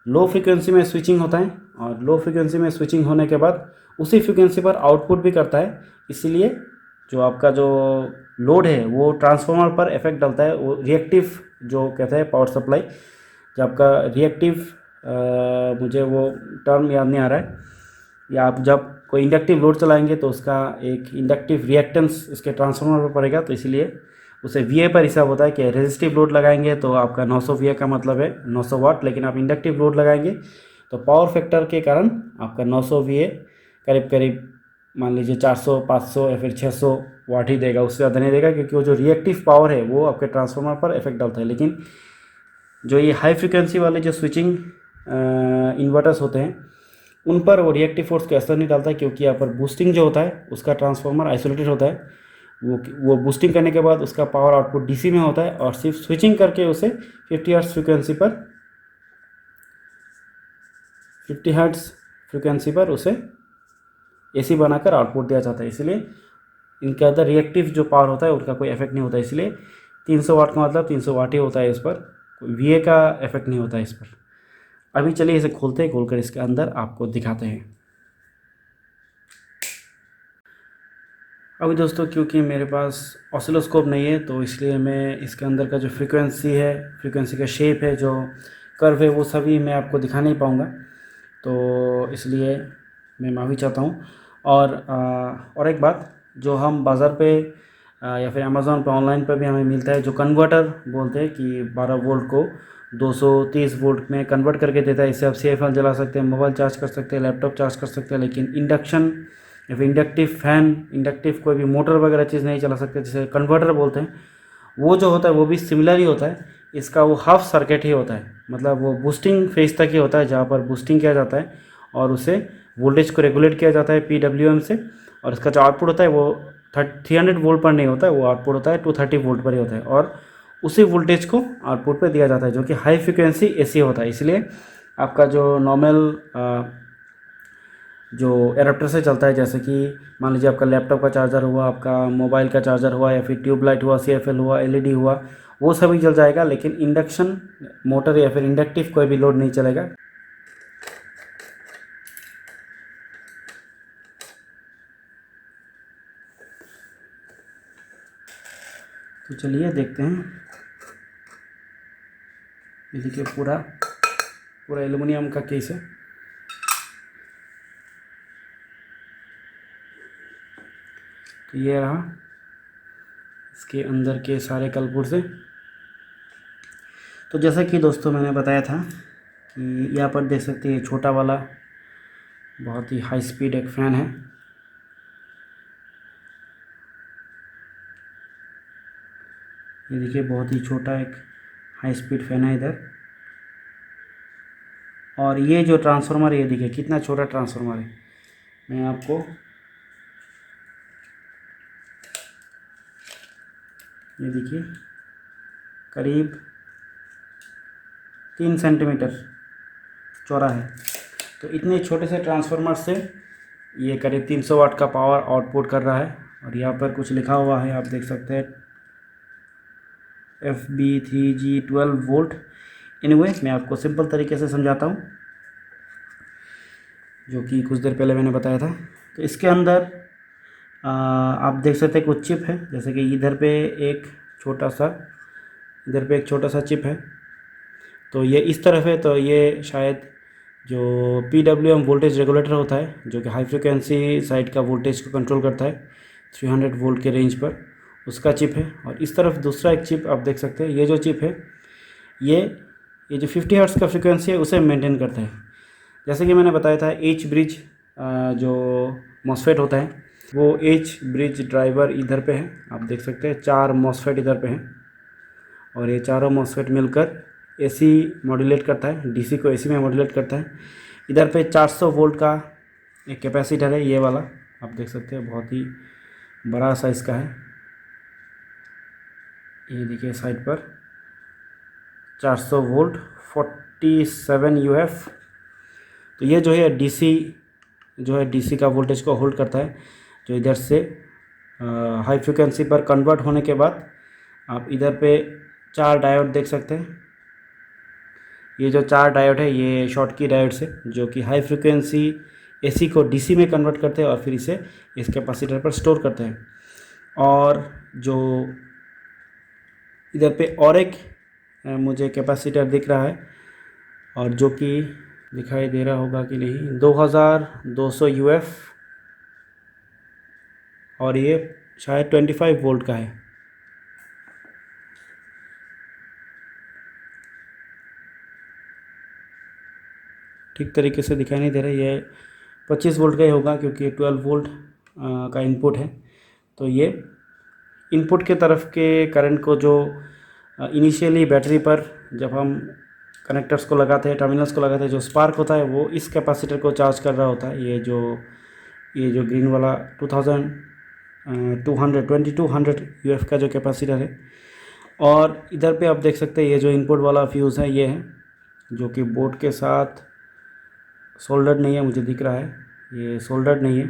लो फ्रिक्वेंसी में स्विचिंग होता है, और लो फ्रिक्वेंसी में स्विचिंग होने के बाद उसी फ्रिक्वेंसी पर आउटपुट भी करता है, इसलिए जो आपका जो लोड है वो ट्रांसफार्मर पर इफेक्ट डालता है। वो रिएक्टिव जो कहते हैं पावर सप्लाई, जब आपका रिएक्टिव मुझे वो टर्म याद नहीं आ रहा है, या आप जब कोई इंडक्टिव लोड चलाएंगे तो उसका एक इंडक्टिव रिएक्टेंस इसके ट्रांसफार्मर पर पड़ेगा, तो इसलिए उसे वीए पर हिसाब होता है कि रेजिस्टिव लोड लगाएंगे तो आपका 900 वीए का मतलब है 900 वाट, लेकिन आप इंडक्टिव लोड लगाएंगे तो पावर फैक्टर के कारण आपका 900 वीए करीब करीब मान लीजिए 400, 500 या फिर 600 वाट ही देगा, उससे ज़्यादा नहीं देगा, क्योंकि वो जो रिएक्टिव पावर है वो आपके ट्रांसफार्मर पर इफेक्ट डालता है। लेकिन जो ये हाई फ्रिक्वेंसी वाले जो स्विचिंग इन्वर्टर्स होते हैं उन पर वो रिएक्टिव फोर्स का असर नहीं डालता, क्योंकि यहाँ पर बूस्टिंग जो होता है उसका ट्रांसफार्मर आइसोलेटेड होता है। वो बूस्टिंग करने के बाद उसका पावर आउटपुट डीसी में होता है, और सिर्फ स्विचिंग करके उसे 50 हर्ट्ज फ्रिक्वेंसी पर उसे एसी बनाकर आउटपुट दिया जाता है। इसलिए इनके अंदर रिएक्टिव जो पावर होता है उनका कोई इफेक्ट नहीं होता, इसलिए 300 वाट का मतलब 300 वाट ही होता है, इस पर कोई वीए का इफेक्ट नहीं होता है इस पर। अभी चलिए इसे खोलते हैं, खोलकर इसके अंदर आपको दिखाते हैं। अभी दोस्तों क्योंकि मेरे पास ऑसिलोस्कोप नहीं है तो इसलिए मैं इसके अंदर का जो फ्रीक्वेंसी है, फ्रीक्वेंसी का शेप है, जो कर्व है, वो सभी मैं आपको दिखा नहीं पाऊँगा, तो इसलिए मैं माफ़ी चाहता हूँ। और एक बात, जो हम बाज़ार पे या फिर अमेज़ॉन पे ऑनलाइन पर भी हमें मिलता है, जो कन्वर्टर बोलते हैं कि 12 वोल्ट को 230 वोल्ट में कन्वर्ट करके देता है। इससे आप CFL जला सकते हैं, मोबाइल चार्ज कर सकते हैं, लैपटॉप चार्ज कर सकते हैं, लेकिन इंडक्शन या फिर इंडक्टिव फैन, इंडक्टिव कोई भी मोटर वगैरह चीज़ नहीं चला सकते, जिसे कन्वर्टर बोलते हैं। वो जो होता है वो भी सिमिलर ही होता है, इसका वो हाफ सर्किट ही होता है, मतलब वो बूस्टिंग फेज तक ही होता है, जहाँ पर बूस्टिंग किया जाता है और उसे वोल्टेज को रेगुलेट किया जाता है PWM से, और इसका जो आउटपुट होता है वो 300 वोल्ट पर नहीं होता है, वो आउटपुट होता है 230 वोल्ट पर ही होता है, और उसी वोल्टेज को आउटपुट पर दिया जाता है, जो कि हाई फ्रिक्वेंसी एसी होता है। इसलिए आपका जो नॉर्मल जो एडाप्टर से चलता है, जैसे कि मान लीजिए आपका लैपटॉप का चार्जर हुआ, आपका मोबाइल का चार्जर हुआ, या फिर ट्यूबलाइट हुआ, CFL हुआ, LED हुआ, वो सभी जल जाएगा, लेकिन इंडक्शन मोटर या फिर इंडक्टिव कोई भी लोड नहीं चलेगा। तो चलिए देखते हैं। ये देखिए पूरा एल्युमिनियम का केस है। तो ये रहा इसके अंदर के सारे कलपुर्ज से। तो जैसा कि दोस्तों मैंने बताया था कि यहाँ पर देख सकते हैं छोटा वाला बहुत ही हाई स्पीड एक फ़ैन है। ये देखिए बहुत ही छोटा एक हाई स्पीड फ़ैन है इधर। और ये जो ट्रांसफार्मर है, ये देखिए कितना छोटा ट्रांसफार्मर है। मैं आपको ये देखिए करीब 3 सेंटीमीटर चौड़ा है। तो इतने छोटे से ट्रांसफार्मर से ये करीब 300 वाट का पावर आउटपुट कर रहा है। और यहाँ पर कुछ लिखा हुआ है, आप देख सकते हैं FB3G 12 वोल्ट। एनीवे मैं आपको सिंपल तरीके से समझाता हूँ, जो कि कुछ देर पहले मैंने बताया था। तो इसके अंदर आप देख सकते हैं कुछ चिप है, जैसे कि इधर पे एक छोटा सा चिप है, तो ये इस तरफ है, तो ये शायद जो PWM वोल्टेज रेगुलेटर होता है जो कि हाई फ्रिक्वेंसी साइड का वोल्टेज को कंट्रोल करता है 300 वोल्ट के रेंज पर, उसका चिप है। और इस तरफ दूसरा एक चिप आप देख सकते हैं, ये जो चिप है ये जो 50 हर्ट्ज़ का फ्रिक्वेंसी है उसे मेंटेन करता है। जैसे कि मैंने बताया था एच ब्रिज जो मॉसफेट होता है वो एच ब्रिज ड्राइवर इधर पे है, आप देख सकते हैं 4 मॉसफेट इधर पे हैं और ये चारों मॉसफेट मिलकर एसी मॉड्यूलेट करता है, डीसी को एसी में मॉड्यूलेट करता है। इधर पे 400 वोल्ट का एक कैपेसिटर है, ये वाला आप देख सकते हैं बहुत ही बड़ा साइज़ का है। ये देखिए साइड पर 400 वोल्ट 47 UF। तो ये जो है डीसी का वोल्टेज को होल्ड करता है, जो इधर से हाई फ्रिक्वेंसी पर कन्वर्ट होने के बाद आप इधर पे 4 डायोड देख सकते हैं। ये जो 4 डायोड है ये शॉटकी डायोड्स है जो कि हाई फ्रिक्वेंसी एसी को डीसी में कन्वर्ट करते हैं और फिर इसे इस कैपेसिटर पर स्टोर करते हैं। और जो इधर पे और एक मुझे कैपेसिटर दिख रहा है और जो कि दिखाई दे रहा होगा कि नहीं, 2200 UF और ये शायद 25 वोल्ट का है। ठीक तरीके से दिखाई नहीं दे रहा, ये 25 वोल्ट का ही होगा क्योंकि 12 वोल्ट का इनपुट है। तो ये इनपुट के तरफ के करंट को जो इनिशियली बैटरी पर जब हम कनेक्टर्स को लगाते हैं, टर्मिनल्स को लगाते हैं, जो स्पार्क होता है वो इस कैपेसिटर को चार्ज कर रहा होता है। ये जो ग्रीन वाला 2200 UF का जो कैपेसिटर है। और इधर पे आप देख सकते हैं ये जो इनपुट वाला फ्यूज़ है ये है जो कि बोर्ड के साथ सोल्डर्ड नहीं है, मुझे दिख रहा है ये सोल्डर्ड नहीं है।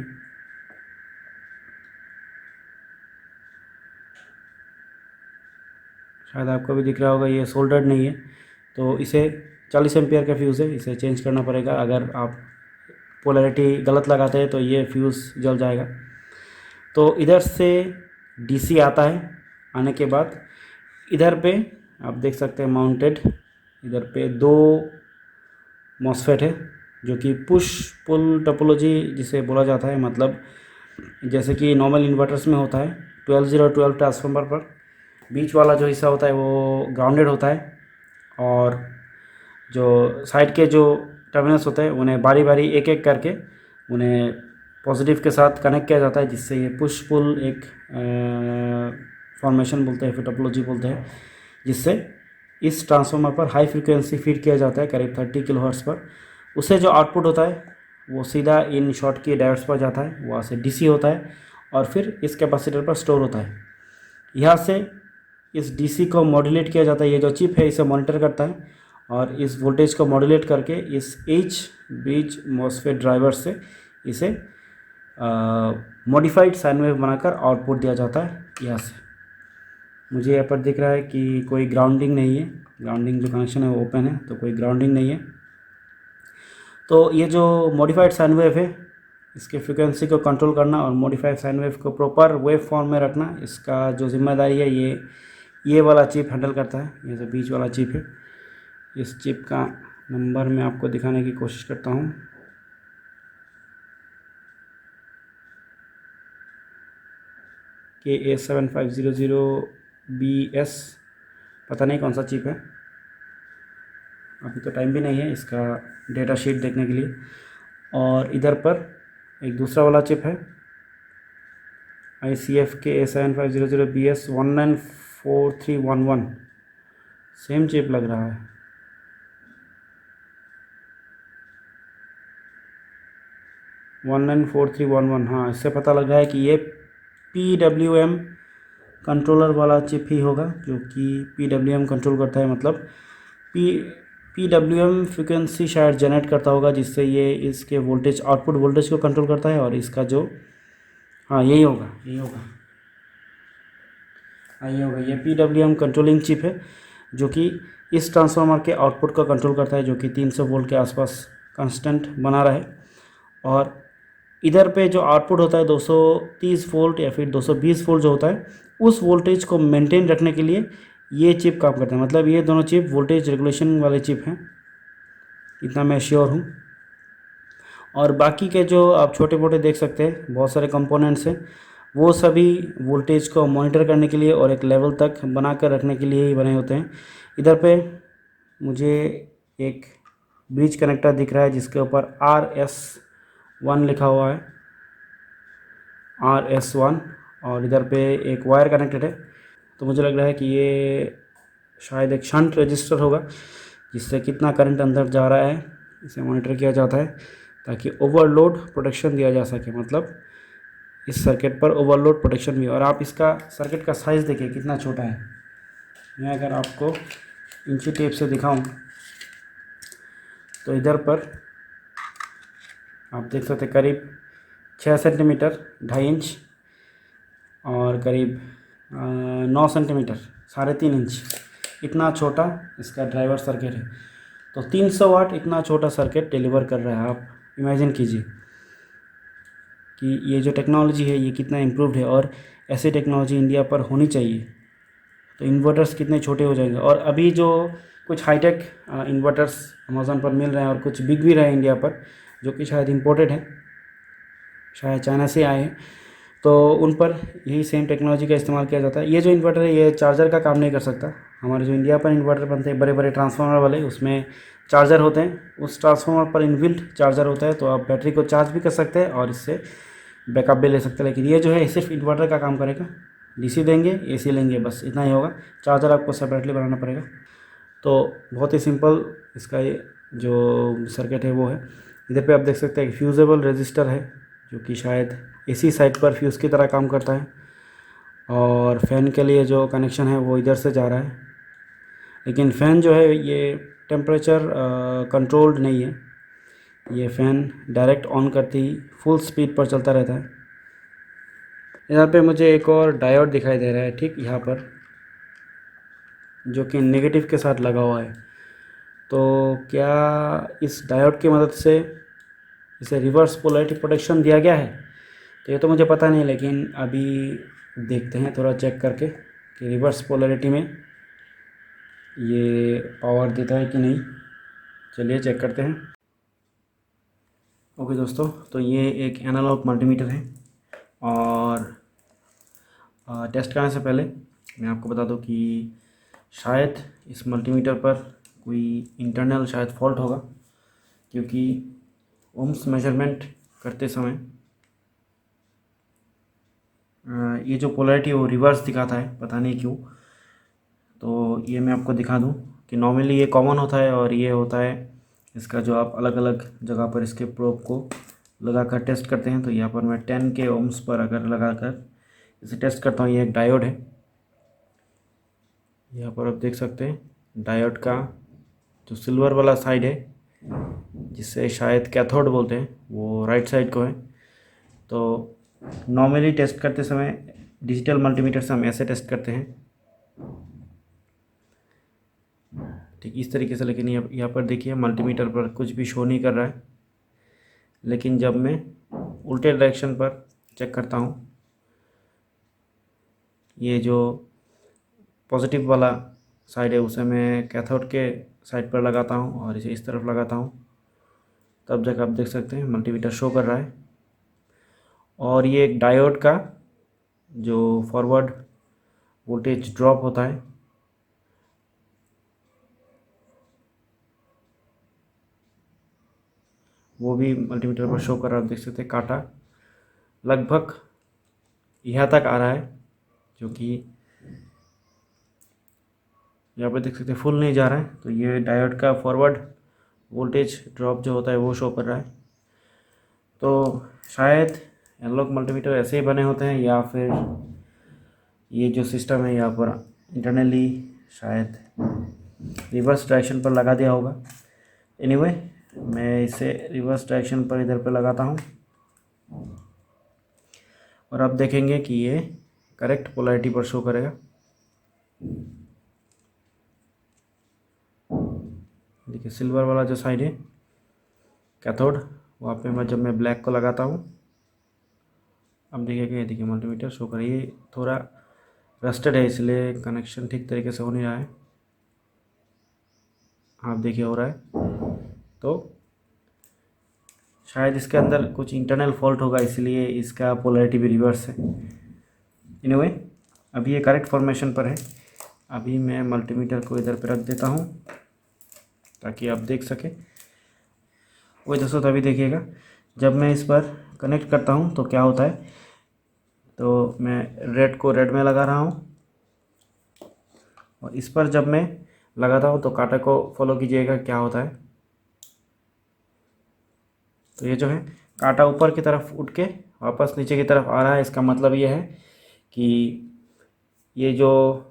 शायद आपको भी दिख रहा होगा ये सोल्डर्ड नहीं है। तो इसे 40 एम्पियर का फ्यूज़ है, इसे चेंज करना पड़ेगा। अगर आप पोलैरिटी गलत लगाते हैं तो ये फ्यूज़ जल जाएगा। तो इधर से डीसी आता है, आने के बाद इधर पे आप देख सकते हैं माउंटेड इधर पे 2 मॉसफेट है जो कि पुश पुल टोपोलॉजी जिसे बोला जाता है। मतलब जैसे कि नॉर्मल इन्वर्टर्स में होता है 12-0-12 ट्रांसफार्मर पर बीच वाला जो हिस्सा होता है वो ग्राउंडेड होता है और जो साइड के जो टर्मिनल्स होते हैं उन्हें बारी बारी एक एक करके उन्हें पॉजिटिव के साथ कनेक्ट किया जाता है, जिससे ये पुश पुल एक फॉर्मेशन बोलते हैं, फिर टोपोलॉजी बोलते हैं, जिससे इस ट्रांसफार्मर पर हाई फ्रिक्वेंसी फीड किया जाता है करीब 30 किलोहर्ट्ज़ पर। उससे जो आउटपुट होता है वो सीधा इन शॉर्ट की डायोड्स पर जाता है, वहाँ से डीसी होता है और फिर इस कैपेसिटर पर स्टोर होता है। यहाँ से इस डीसी को मॉड्यूलेट किया जाता है, ये जो चिप है इसे मॉनिटर करता है और इस वोल्टेज को मॉड्यूलेट करके इस एच ब्रिज मॉसफेट ड्राइवर से इसे मॉडिफाइड साइन वेव बनाकर आउटपुट दिया जाता है। यहाँ से मुझे यहाँ पर दिख रहा है कि कोई ग्राउंडिंग नहीं है, ग्राउंडिंग जो कनेक्शन है वो ओपन है, तो कोई ग्राउंडिंग नहीं है। तो ये जो मॉडिफाइड साइन वेव है इसके फ्रिक्वेंसी को कंट्रोल करना और मॉडिफाइड साइन वेव को प्रॉपर वेव फॉर्म में रखना, इसका जो जिम्मेदारी है ये वाला चिप हैंडल करता है। ये जो बीच वाला चिप है, इस चिप का नंबर मैं आपको दिखाने की कोशिश करता हूँ। KA7500BS, पता नहीं कौन सा चिप है, अभी तो टाइम भी नहीं है इसका डेटा शीट देखने के लिए। और इधर पर एक दूसरा वाला चिप है ICF KA7500BS 194311, सेम चिप लग रहा है। वन 194311, हाँ, इससे पता लग रहा है कि ये PWM कंट्रोलर वाला चिप ही होगा जो कि PWM कंट्रोल करता है। मतलब PWM फ्रिक्वेंसी शायद जनरेट करता होगा जिससे ये इसके वोल्टेज आउटपुट वोल्टेज को कंट्रोल करता है। और इसका जो हाँ यही होगा ये PWM कंट्रोलिंग चिप है जो कि इस ट्रांसफार्मर के आउटपुट को कंट्रोल करता है, जो कि 300 वोल्ट के आसपास कांस्टेंट बना रहे। और इधर पे जो आउटपुट होता है 230 वोल्ट या फिर 220 वोल्ट जो होता है, उस वोल्टेज को मेंटेन रखने के लिए ये चिप काम करता है, मतलब ये दोनों चिप वोल्टेज रेगुलेशन वाले चिप हैं, इतना मैं श्योर हूँ। और बाकी के जो आप छोटे मोटे देख सकते हैं बहुत सारे कंपोनेंट्स हैं, वो सभी वोल्टेज को मॉनिटर करने के लिए और एक लेवल तक बना कर रखने के लिए ही बने होते हैं। इधर पे मुझे एक ब्रिज कनेक्टर दिख रहा है जिसके ऊपर RS1 लिखा हुआ है, RS1। और इधर पे एक वायर कनेक्टेड है, तो मुझे लग रहा है कि ये शायद एक शंट रजिस्टर होगा जिससे कितना करंट अंदर जा रहा है इसे मॉनिटर किया जाता है ताकि ओवरलोड प्रोटेक्शन दिया जा सके, मतलब इस सर्किट पर ओवरलोड प्रोटेक्शन भी। और आप इसका सर्किट का साइज़ देखिए कितना छोटा है। मैं अगर आपको इंची टेप से दिखाऊं तो इधर पर आप देख सकते हैं करीब 6 सेंटीमीटर 2.5 इंच, और करीब 9 सेंटीमीटर 3.5 इंच, इतना छोटा इसका ड्राइवर सर्किट है। तो 300 वाट इतना छोटा सर्किट डिलीवर कर रहा है। आप इमेजिन कीजिए कि ये जो टेक्नोलॉजी है ये कितना इम्प्रूव्ड है, और ऐसी टेक्नोलॉजी इंडिया पर होनी चाहिए। तो इन्वर्टर्स कितने छोटे हो जाएंगे। और अभी जो कुछ हाईटेक इन्वर्टर्स अमेज़न पर मिल रहे हैं और कुछ बिक भी रहे हैं इंडिया पर, जो कि शायद इम्पोर्टेड है, शायद चाइना से आए हैं, तो उन पर यही सेम टेक्नोलॉजी का इस्तेमाल किया जाता है। ये जो इन्वर्टर है ये चार्जर का काम नहीं कर सकता। हमारे जो इंडिया पर इन्वर्टर बनते हैं बड़े बड़े ट्रांसफार्मर वाले, उसमें चार्जर होते हैं, उस ट्रांसफार्मर पर इनबिल्ट चार्जर होता है, तो आप बैटरी को चार्ज भी कर सकते हैं और इससे बैकअप भी ले सकते हैं। लेकिन ये जो है सिर्फ इन्वर्टर का काम करेगा, DC देंगे, AC लेंगे, बस इतना ही होगा। चार्जर आपको सेपरेटली बनाना पड़ेगा। तो बहुत ही सिंपल इसका ये जो सर्किट है वो है। इधर पे आप देख सकते हैं एक फ्यूजेबल रजिस्टर है जो कि शायद AC साइड पर फ्यूज़ की तरह काम करता है, और फ़ैन के लिए जो कनेक्शन है वो इधर से जा रहा है। लेकिन फ़ैन जो है ये टेम्परेचर कंट्रोल्ड नहीं है, ये फ़ैन डायरेक्ट ऑन करते ही फुल स्पीड पर चलता रहता है। यहाँ पे मुझे एक और डायोड दिखाई दे रहा है ठीक यहाँ पर, जो कि नेगेटिव के साथ लगा हुआ है। तो क्या इस डायोड की मदद से इसे रिवर्स पोलैरिटी प्रोटेक्शन दिया गया है? तो ये तो मुझे पता नहीं, लेकिन अभी देखते हैं थोड़ा चेक करके कि रिवर्स पोलैरिटी में ये पावर देता है कि नहीं। चलिए चेक करते हैं। ओके दोस्तों, तो ये एक एनालॉग मल्टीमीटर है, और टेस्ट करने से पहले मैं आपको बता दूं कि शायद इस मल्टीमीटर पर कोई इंटरनल शायद फॉल्ट होगा, क्योंकि ओम्स मेजरमेंट करते समय ये जो पोलैरिटी है वो रिवर्स दिखाता है, पता नहीं क्यों। तो ये मैं आपको दिखा दूं कि नॉर्मली ये कॉमन होता है, और ये होता है इसका जो आप अलग अलग जगह पर इसके प्रोब को लगा कर टेस्ट करते हैं। तो यहाँ पर मैं 10 के ओम्स पर अगर लगा कर इसे टेस्ट करता हूँ, ये एक डायोड है। यहाँ पर आप देख सकते हैं डायोड का जो सिल्वर वाला साइड है, जिसे शायद कैथोड बोलते हैं, वो राइट साइड को है। तो नॉर्मली टेस्ट करते समय डिजिटल मल्टीमीटर से हम ऐसे टेस्ट करते हैं, ठीक इस तरीके से। लेकिन यहाँ पर देखिए मल्टीमीटर पर कुछ भी शो नहीं कर रहा है। लेकिन जब मैं उल्टे डायरेक्शन पर चेक करता हूँ, ये जो पॉजिटिव वाला साइड है उसे मैं कैथोड के साइड पर लगाता हूँ और इसे इस तरफ लगाता हूँ, तब जाकर आप देख सकते हैं मल्टीमीटर शो कर रहा है। और ये एक डायोड का जो फॉरवर्ड वोल्टेज ड्रॉप होता है, वो भी मल्टीमीटर पर शो कर रहा है। आप देख सकते हैं काटा लगभग यहाँ तक आ रहा है, जो कि यहाँ पर देख सकते हैं फुल नहीं जा रहा है। तो ये डायोड का फॉरवर्ड वोल्टेज ड्रॉप जो होता है वो शो कर रहा है। तो शायद एनालॉग मल्टीमीटर ऐसे ही बने होते हैं, या फिर ये जो सिस्टम है यहाँ पर इंटरनली शायद रिवर्स डायरेक्शन पर लगा दिया होगा। एनीवे, मैं इसे रिवर्स डायरेक्शन पर इधर पर लगाता हूँ, और आप देखेंगे कि ये करेक्ट पोलैरिटी पर शो करेगा। देखिए सिल्वर वाला जो साइड है कैथोड, वहाँ पे मैं जब मैं ब्लैक को लगाता हूँ, अब देखिए कि देखिए मल्टीमीटर शो कर, ये थोड़ा रस्टेड है, इसलिए कनेक्शन ठीक तरीके से हो नहीं रहा है। आप देखिए हो रहा है, तो शायद इसके अंदर कुछ इंटरनल फॉल्ट होगा, इसलिए इसका पोलैरिटी भी रिवर्स है। एनीवे, अभी ये करेक्ट फॉर्मेशन पर है। अभी मैं मल्टीमीटर को इधर पे रख देता हूँ ताकि आप देख सकें। वही दोस्तों, तो अभी देखिएगा, जब मैं इस पर कनेक्ट करता हूँ तो क्या होता है। तो मैं रेड को रेड में लगा रहा हूँ, और इस पर जब मैं लगाता हूँ तो कांटे को फॉलो कीजिएगा क्या होता है। तो ये जो है कांटा ऊपर की तरफ उठ के वापस नीचे की तरफ आ रहा है। इसका मतलब ये है कि ये जो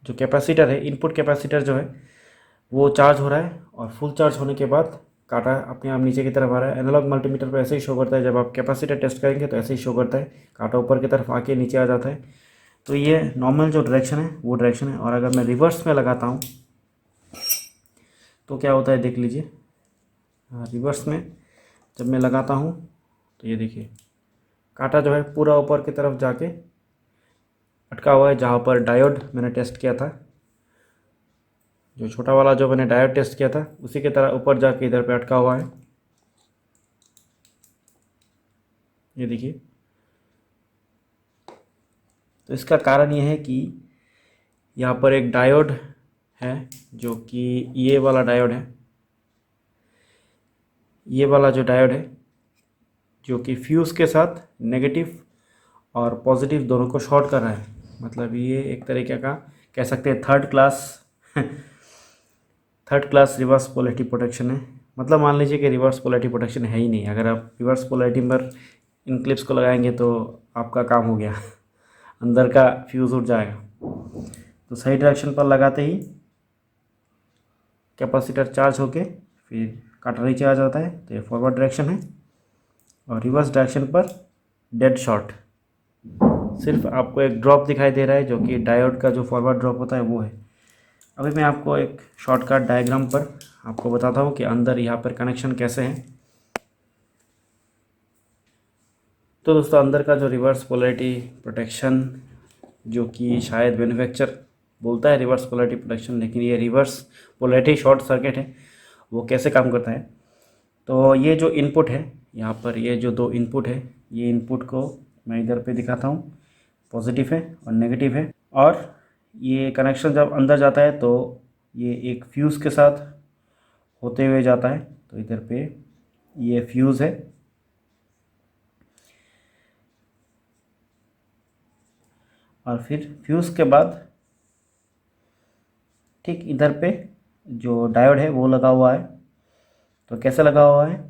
कैपेसिटर है, इनपुट कैपेसिटर जो है वो चार्ज हो रहा है, और फुल चार्ज होने के बाद कांटा अपने आप नीचे की तरफ आ रहा है। एनालॉग मल्टीमीटर पर ऐसे ही शो करता है, जब आप कैपेसिटर टेस्ट करेंगे तो ऐसे ही शो करता है, कांटा ऊपर की तरफ आके नीचे आ जाता है। तो ये नॉर्मल जो डायरेक्शन है वो डायरेक्शन है। और अगर मैं रिवर्स में लगाता हूँ तो क्या होता है, देख लीजिए। रिवर्स में जब मैं लगाता हूँ तो ये देखिए, कांटा जो है पूरा ऊपर की तरफ जाके अटका हुआ है, जहाँ पर डायोड मैंने टेस्ट किया था, जो छोटा वाला जो मैंने डायोड टेस्ट किया था उसी की तरह ऊपर जाके इधर पे अटका हुआ है। ये देखिए, तो इसका कारण ये है कि यहाँ पर एक डायोड है, जो कि ये वाला डायोड है। ये वाला जो डायोड है, जो कि फ्यूज़ के साथ नेगेटिव और पॉजिटिव दोनों को शॉर्ट कर रहा है। मतलब ये एक तरीके का कह सकते हैं third class reverse polarity protection है। मतलब मान लीजिए कि रिवर्स पोलैरिटी प्रोटेक्शन है ही नहीं। अगर आप रिवर्स पोलैरिटी पर इन क्लिप्स को लगाएंगे तो आपका काम हो गया अंदर का फ्यूज़ उड़ जाएगा। तो सही डायरेक्शन पर लगाते ही कैपेसिटर चार्ज होके फिर कांटा नीचे आ जाता है। तो ये फॉरवर्ड डायरेक्शन है, और रिवर्स डायरेक्शन पर डेड शॉर्ट। सिर्फ आपको एक ड्रॉप दिखाई दे रहा है, जो कि डायोड का जो फॉरवर्ड ड्रॉप होता है वो है। अभी मैं आपको एक शॉर्टकट डायग्राम पर आपको बताता हूँ कि अंदर यहाँ पर कनेक्शन कैसे है। तो दोस्तों, अंदर का जो रिवर्स पोलैरिटी प्रोटेक्शन, जो कि शायद मैन्युफैक्चर बोलता है रिवर्स पोलैरिटी प्रोटेक्शन, लेकिन ये रिवर्स पोलैरिटी शॉर्ट सर्किट है, वो कैसे काम करता है। तो ये जो इनपुट है, यहाँ पर ये जो दो इनपुट है, ये इनपुट को मैं इधर पे दिखाता हूँ, पॉजिटिव है और नेगेटिव है। और ये कनेक्शन जब अंदर जाता है तो ये एक फ्यूज़ के साथ होते हुए जाता है। तो इधर पे ये फ्यूज़ है, और फिर फ्यूज़ के बाद ठीक इधर पे जो डायोड है वो लगा हुआ है। तो कैसे लगा हुआ है,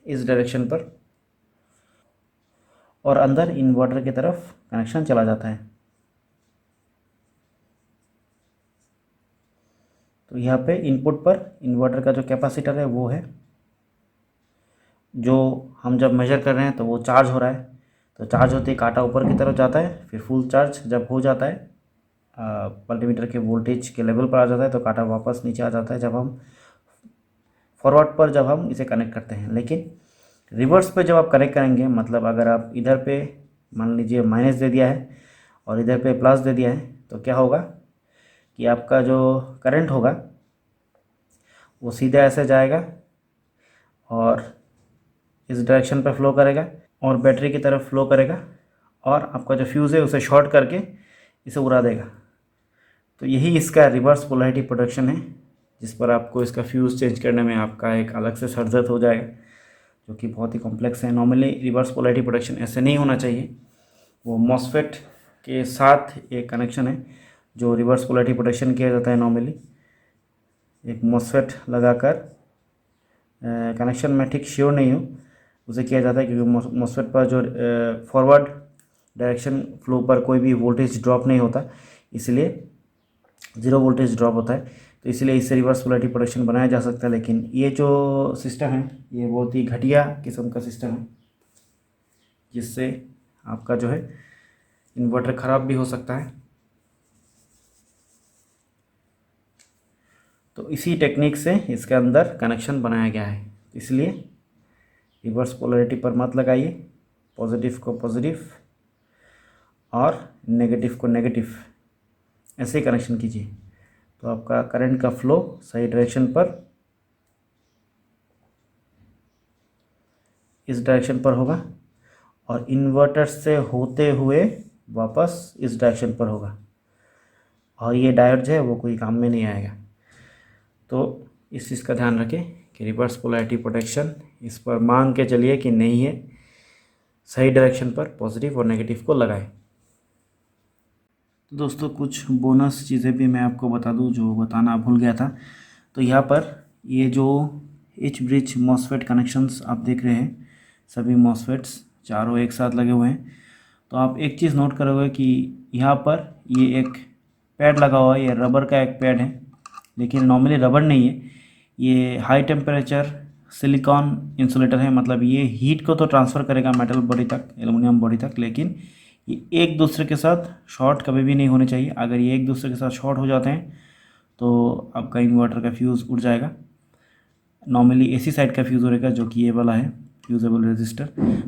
इस डायरेक्शन पर, और अंदर इन्वर्टर की तरफ कनेक्शन चला जाता है। तो यहाँ पे इनपुट पर इन्वर्टर का जो कैपेसिटर है वो है, जो हम जब मेजर कर रहे हैं तो वो चार्ज हो रहा है। तो चार्ज होते ही कांटा ऊपर की तरफ जाता है, फिर फुल चार्ज जब हो जाता है, मल्टीमीटर के वोल्टेज के लेवल पर आ जाता है, तो कांटा वापस नीचे आ जाता है जब हम फॉरवर्ड पर जब हम इसे कनेक्ट करते हैं। लेकिन रिवर्स पे जब आप कनेक्ट करेंगे, मतलब अगर आप इधर पे मान लीजिए माइनस दे दिया है और इधर पे प्लस दे दिया है, तो क्या होगा कि आपका जो करंट होगा वो सीधा ऐसे जाएगा और इस डायरेक्शन पर फ्लो करेगा और बैटरी की तरफ फ्लो करेगा, और आपका जो फ्यूज़ है उसे शॉर्ट करके इसे उड़ा देगा। तो यही इसका रिवर्स पोलैरिटी प्रोटेक्शन है, जिस पर आपको इसका फ्यूज़ चेंज करने में आपका एक अलग से सर दर्द हो जाएगा, जो कि बहुत ही कॉम्प्लेक्स है। नॉर्मली रिवर्स पोलैरिटी प्रोटेक्शन ऐसे नहीं होना चाहिए। वो मॉसफेट के साथ एक कनेक्शन है जो रिवर्स पोलैरिटी प्रोटेक्शन किया जाता है। नॉर्मली एक मॉसफेट लगाकर कनेक्शन में ठीक श्योर नहीं हूँ, उसे किया जाता है, क्योंकि मॉसफेट पर जो फॉरवर्ड डायरेक्शन फ्लो पर कोई भी वोल्टेज ड्रॉप नहीं होता, इसलिए ज़ीरो वोल्टेज ड्रॉप होता है। तो इसलिए इससे रिवर्स पोलैरिटी प्रोटेक्शन बनाया जा सकता है। लेकिन ये जो सिस्टम है ये बहुत ही घटिया किस्म का सिस्टम है, जिससे आपका जो है इन्वर्टर ख़राब भी हो सकता है। तो इसी टेक्निक से इसके अंदर कनेक्शन बनाया गया है। इसलिए रिवर्स पोलैरिटी पर मत लगाइए, पॉजिटिव को पॉजिटिव और नेगेटिव को नेगेटिव ऐसे ही कनेक्शन कीजिए, तो आपका करंट का फ्लो सही डायरेक्शन पर, इस डायरेक्शन पर होगा और इन्वर्टर से होते हुए वापस इस डायरेक्शन पर होगा, और ये डायोड जो है वो कोई काम में नहीं आएगा। तो इस चीज़ का ध्यान रखें कि रिवर्स पोलैरिटी प्रोटेक्शन इस पर मान के चलिए कि नहीं है, सही डायरेक्शन पर पॉजिटिव और नेगेटिव को लगाएं। तो दोस्तों कुछ बोनस चीज़ें भी मैं आपको बता दूं जो बताना भूल गया था। तो यहाँ पर ये जो एच ब्रिज मॉसफेट कनेक्शंस आप देख रहे हैं, सभी मॉसफेट्स चारों एक साथ लगे हुए हैं। तो आप एक चीज़ नोट करोगे कि यहाँ पर ये एक पैड लगा हुआ है, ये रबर का एक पैड है, लेकिन नॉर्मली रबर नहीं है, ये हाई टेम्परेचर सिलिकॉन इंसुलेटर है। मतलब ये हीट को तो ट्रांसफ़र करेगा मेटल बॉडी तक, एल्युमिनियम बॉडी तक, लेकिन ये एक दूसरे के साथ शॉर्ट कभी भी नहीं होने चाहिए। अगर ये एक दूसरे के साथ शॉर्ट हो जाते हैं तो आपका इन्वर्टर का फ्यूज़ उड़ जाएगा। नॉर्मली एसी साइड का फ्यूज़ रहेगा जो कि ये वाला है फ्यूजेबल रेजिस्टर।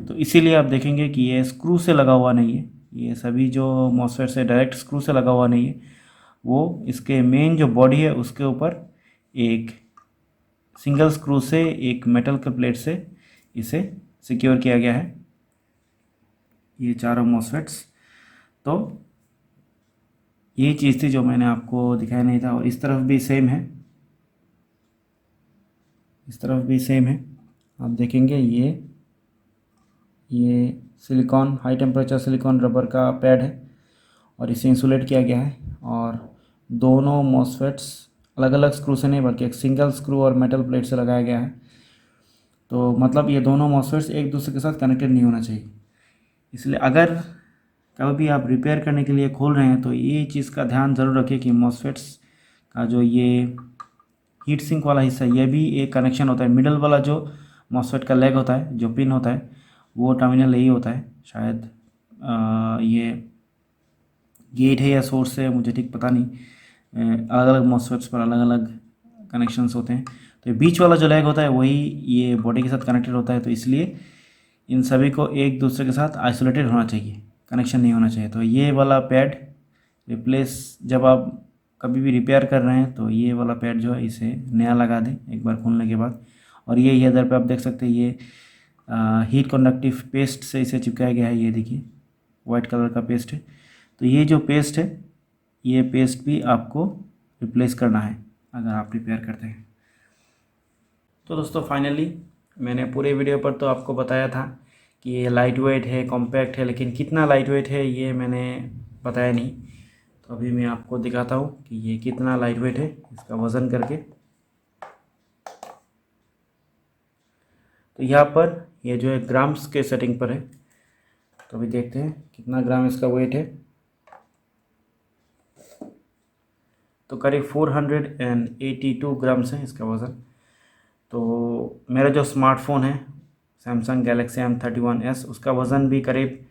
तो इसीलिए आप देखेंगे कि ये स्क्रू से लगा हुआ नहीं है, ये सभी जो मॉसफेट से डायरेक्ट स्क्रू से लगा हुआ नहीं है, वो इसके मेन जो बॉडी है उसके ऊपर एक सिंगल स्क्रू से एक मेटल के प्लेट से इसे सिक्योर किया गया है, ये चारों मॉसफेट्स। तो यही चीज़ थी जो मैंने आपको दिखाया नहीं था। और इस तरफ भी सेम है, इस तरफ भी सेम है, आप देखेंगे ये silicon high temperature silicone rubber का पैड है और इसे इंसुलेट किया गया है। और दोनों मॉसफेट्स अलग अलग स्क्रू से नहीं बल्कि एक सिंगल स्क्रू और मेटल प्लेट से लगाया गया है। तो मतलब ये दोनों मॉसफेट्स एक दूसरे के साथ कनेक्टेड नहीं होना चाहिए। इसलिए अगर कभी भी आप रिपेयर करने के लिए खोल रहे हैं तो ये चीज़ का ध्यान ज़रूर रखिए कि मॉसफेट्स का जो ये हीट सिंक वाला हिस्सा, ये भी एक कनेक्शन होता है। मिडल वाला जो मॉसफेट का लेग होता है, जो पिन होता है, वो टर्मिनल यही होता है। शायद ये गेट है या सोर्स है, मुझे ठीक पता नहीं। अलग अलग मॉसफेट्स पर अलग अलग कनेक्शंस होते हैं। तो ये बीच वाला जो लेग होता है वही ये बॉडी के साथ कनेक्टेड होता है। तो इसलिए इन सभी को एक दूसरे के साथ आइसोलेटेड होना चाहिए, कनेक्शन नहीं होना चाहिए। तो ये वाला पैड रिप्लेस, जब आप कभी भी रिपेयर कर रहे हैं तो ये वाला पैड जो है इसे नया लगा दें एक बार खोलने के बाद। और ये इधर पे आप देख सकते हैं, ये हीट कंडक्टिव पेस्ट से इसे चिपकाया गया है। ये देखिए वाइट कलर का पेस्ट है। तो ये जो पेस्ट है, ये पेस्ट भी आपको रिप्लेस करना है अगर आप रिपेयर करते हैं। तो दोस्तों फाइनली मैंने पूरे वीडियो पर तो आपको बताया था कि ये लाइट वेट है, कॉम्पैक्ट है, लेकिन कितना लाइट वेट है ये मैंने बताया नहीं। तो अभी मैं आपको दिखाता हूँ कि ये कितना लाइट वेट है, इसका वज़न करके। तो यहाँ पर ये जो है ग्राम्स के सेटिंग पर है। तो अभी देखते हैं कितना ग्राम इसका वेट है। तो करीब 482 ग्राम्स है इसका वज़न। तो मेरा जो स्मार्टफ़ोन है सैमसंग गैलेक्सी M31s, उसका वज़न भी करीब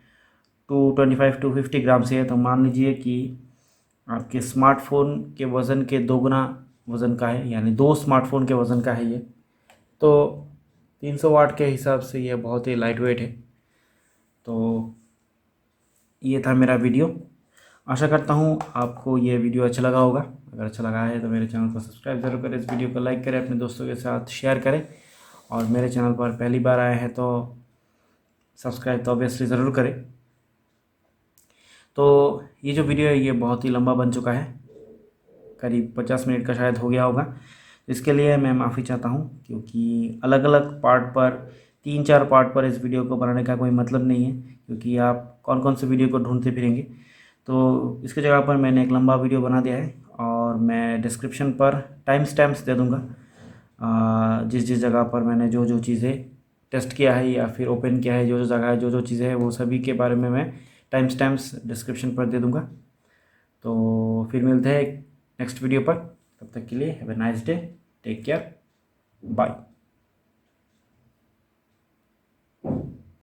225-250 ग्राम से है। तो मान लीजिए कि आपके स्मार्टफ़ोन के वज़न के 2 गुना वज़न का है, यानी 2 स्मार्टफ़ोन के वज़न का है ये। तो 300 वाट के हिसाब से ये बहुत ही लाइट वेट है। तो ये था मेरा वीडियो। आशा करता हूँ आपको ये वीडियो अच्छा लगा होगा। अगर अच्छा लगा है तो मेरे चैनल को सब्सक्राइब ज़रूर करें, इस वीडियो को लाइक करें, अपने दोस्तों के साथ शेयर करें। और मेरे चैनल पर पहली बार आए हैं तो सब्सक्राइब तो ऑब्वियसली ज़रूर करें। तो ये जो वीडियो है ये बहुत ही लंबा बन चुका है, करीब 50 मिनट का शायद हो गया होगा। इसके लिए मैं माफ़ी चाहता हूँ, क्योंकि अलग अलग पार्ट पर 3-4 पार्ट पर इस वीडियो को बनाने का कोई मतलब नहीं है, क्योंकि आप कौन कौन से वीडियो को ढूंढते फिरेंगे। तो इसके जगह पर मैंने एक लंबा वीडियो बना दिया है और मैं डिस्क्रिप्शन पर टाइम स्टैम्प्स दे दूँगा। जिस जिस जगह पर मैंने जो जो चीज़ें टेस्ट किया है या फिर ओपन किया है, जो जो जगह है, जो जो चीज़ें हैं, वो सभी के बारे में मैं टाइम स्टैम्प्स डिस्क्रिप्शन पर दे दूँगा। तो फिर मिलते हैं नेक्स्ट वीडियो पर। तब तक के लिए have a nice day, take care, bye.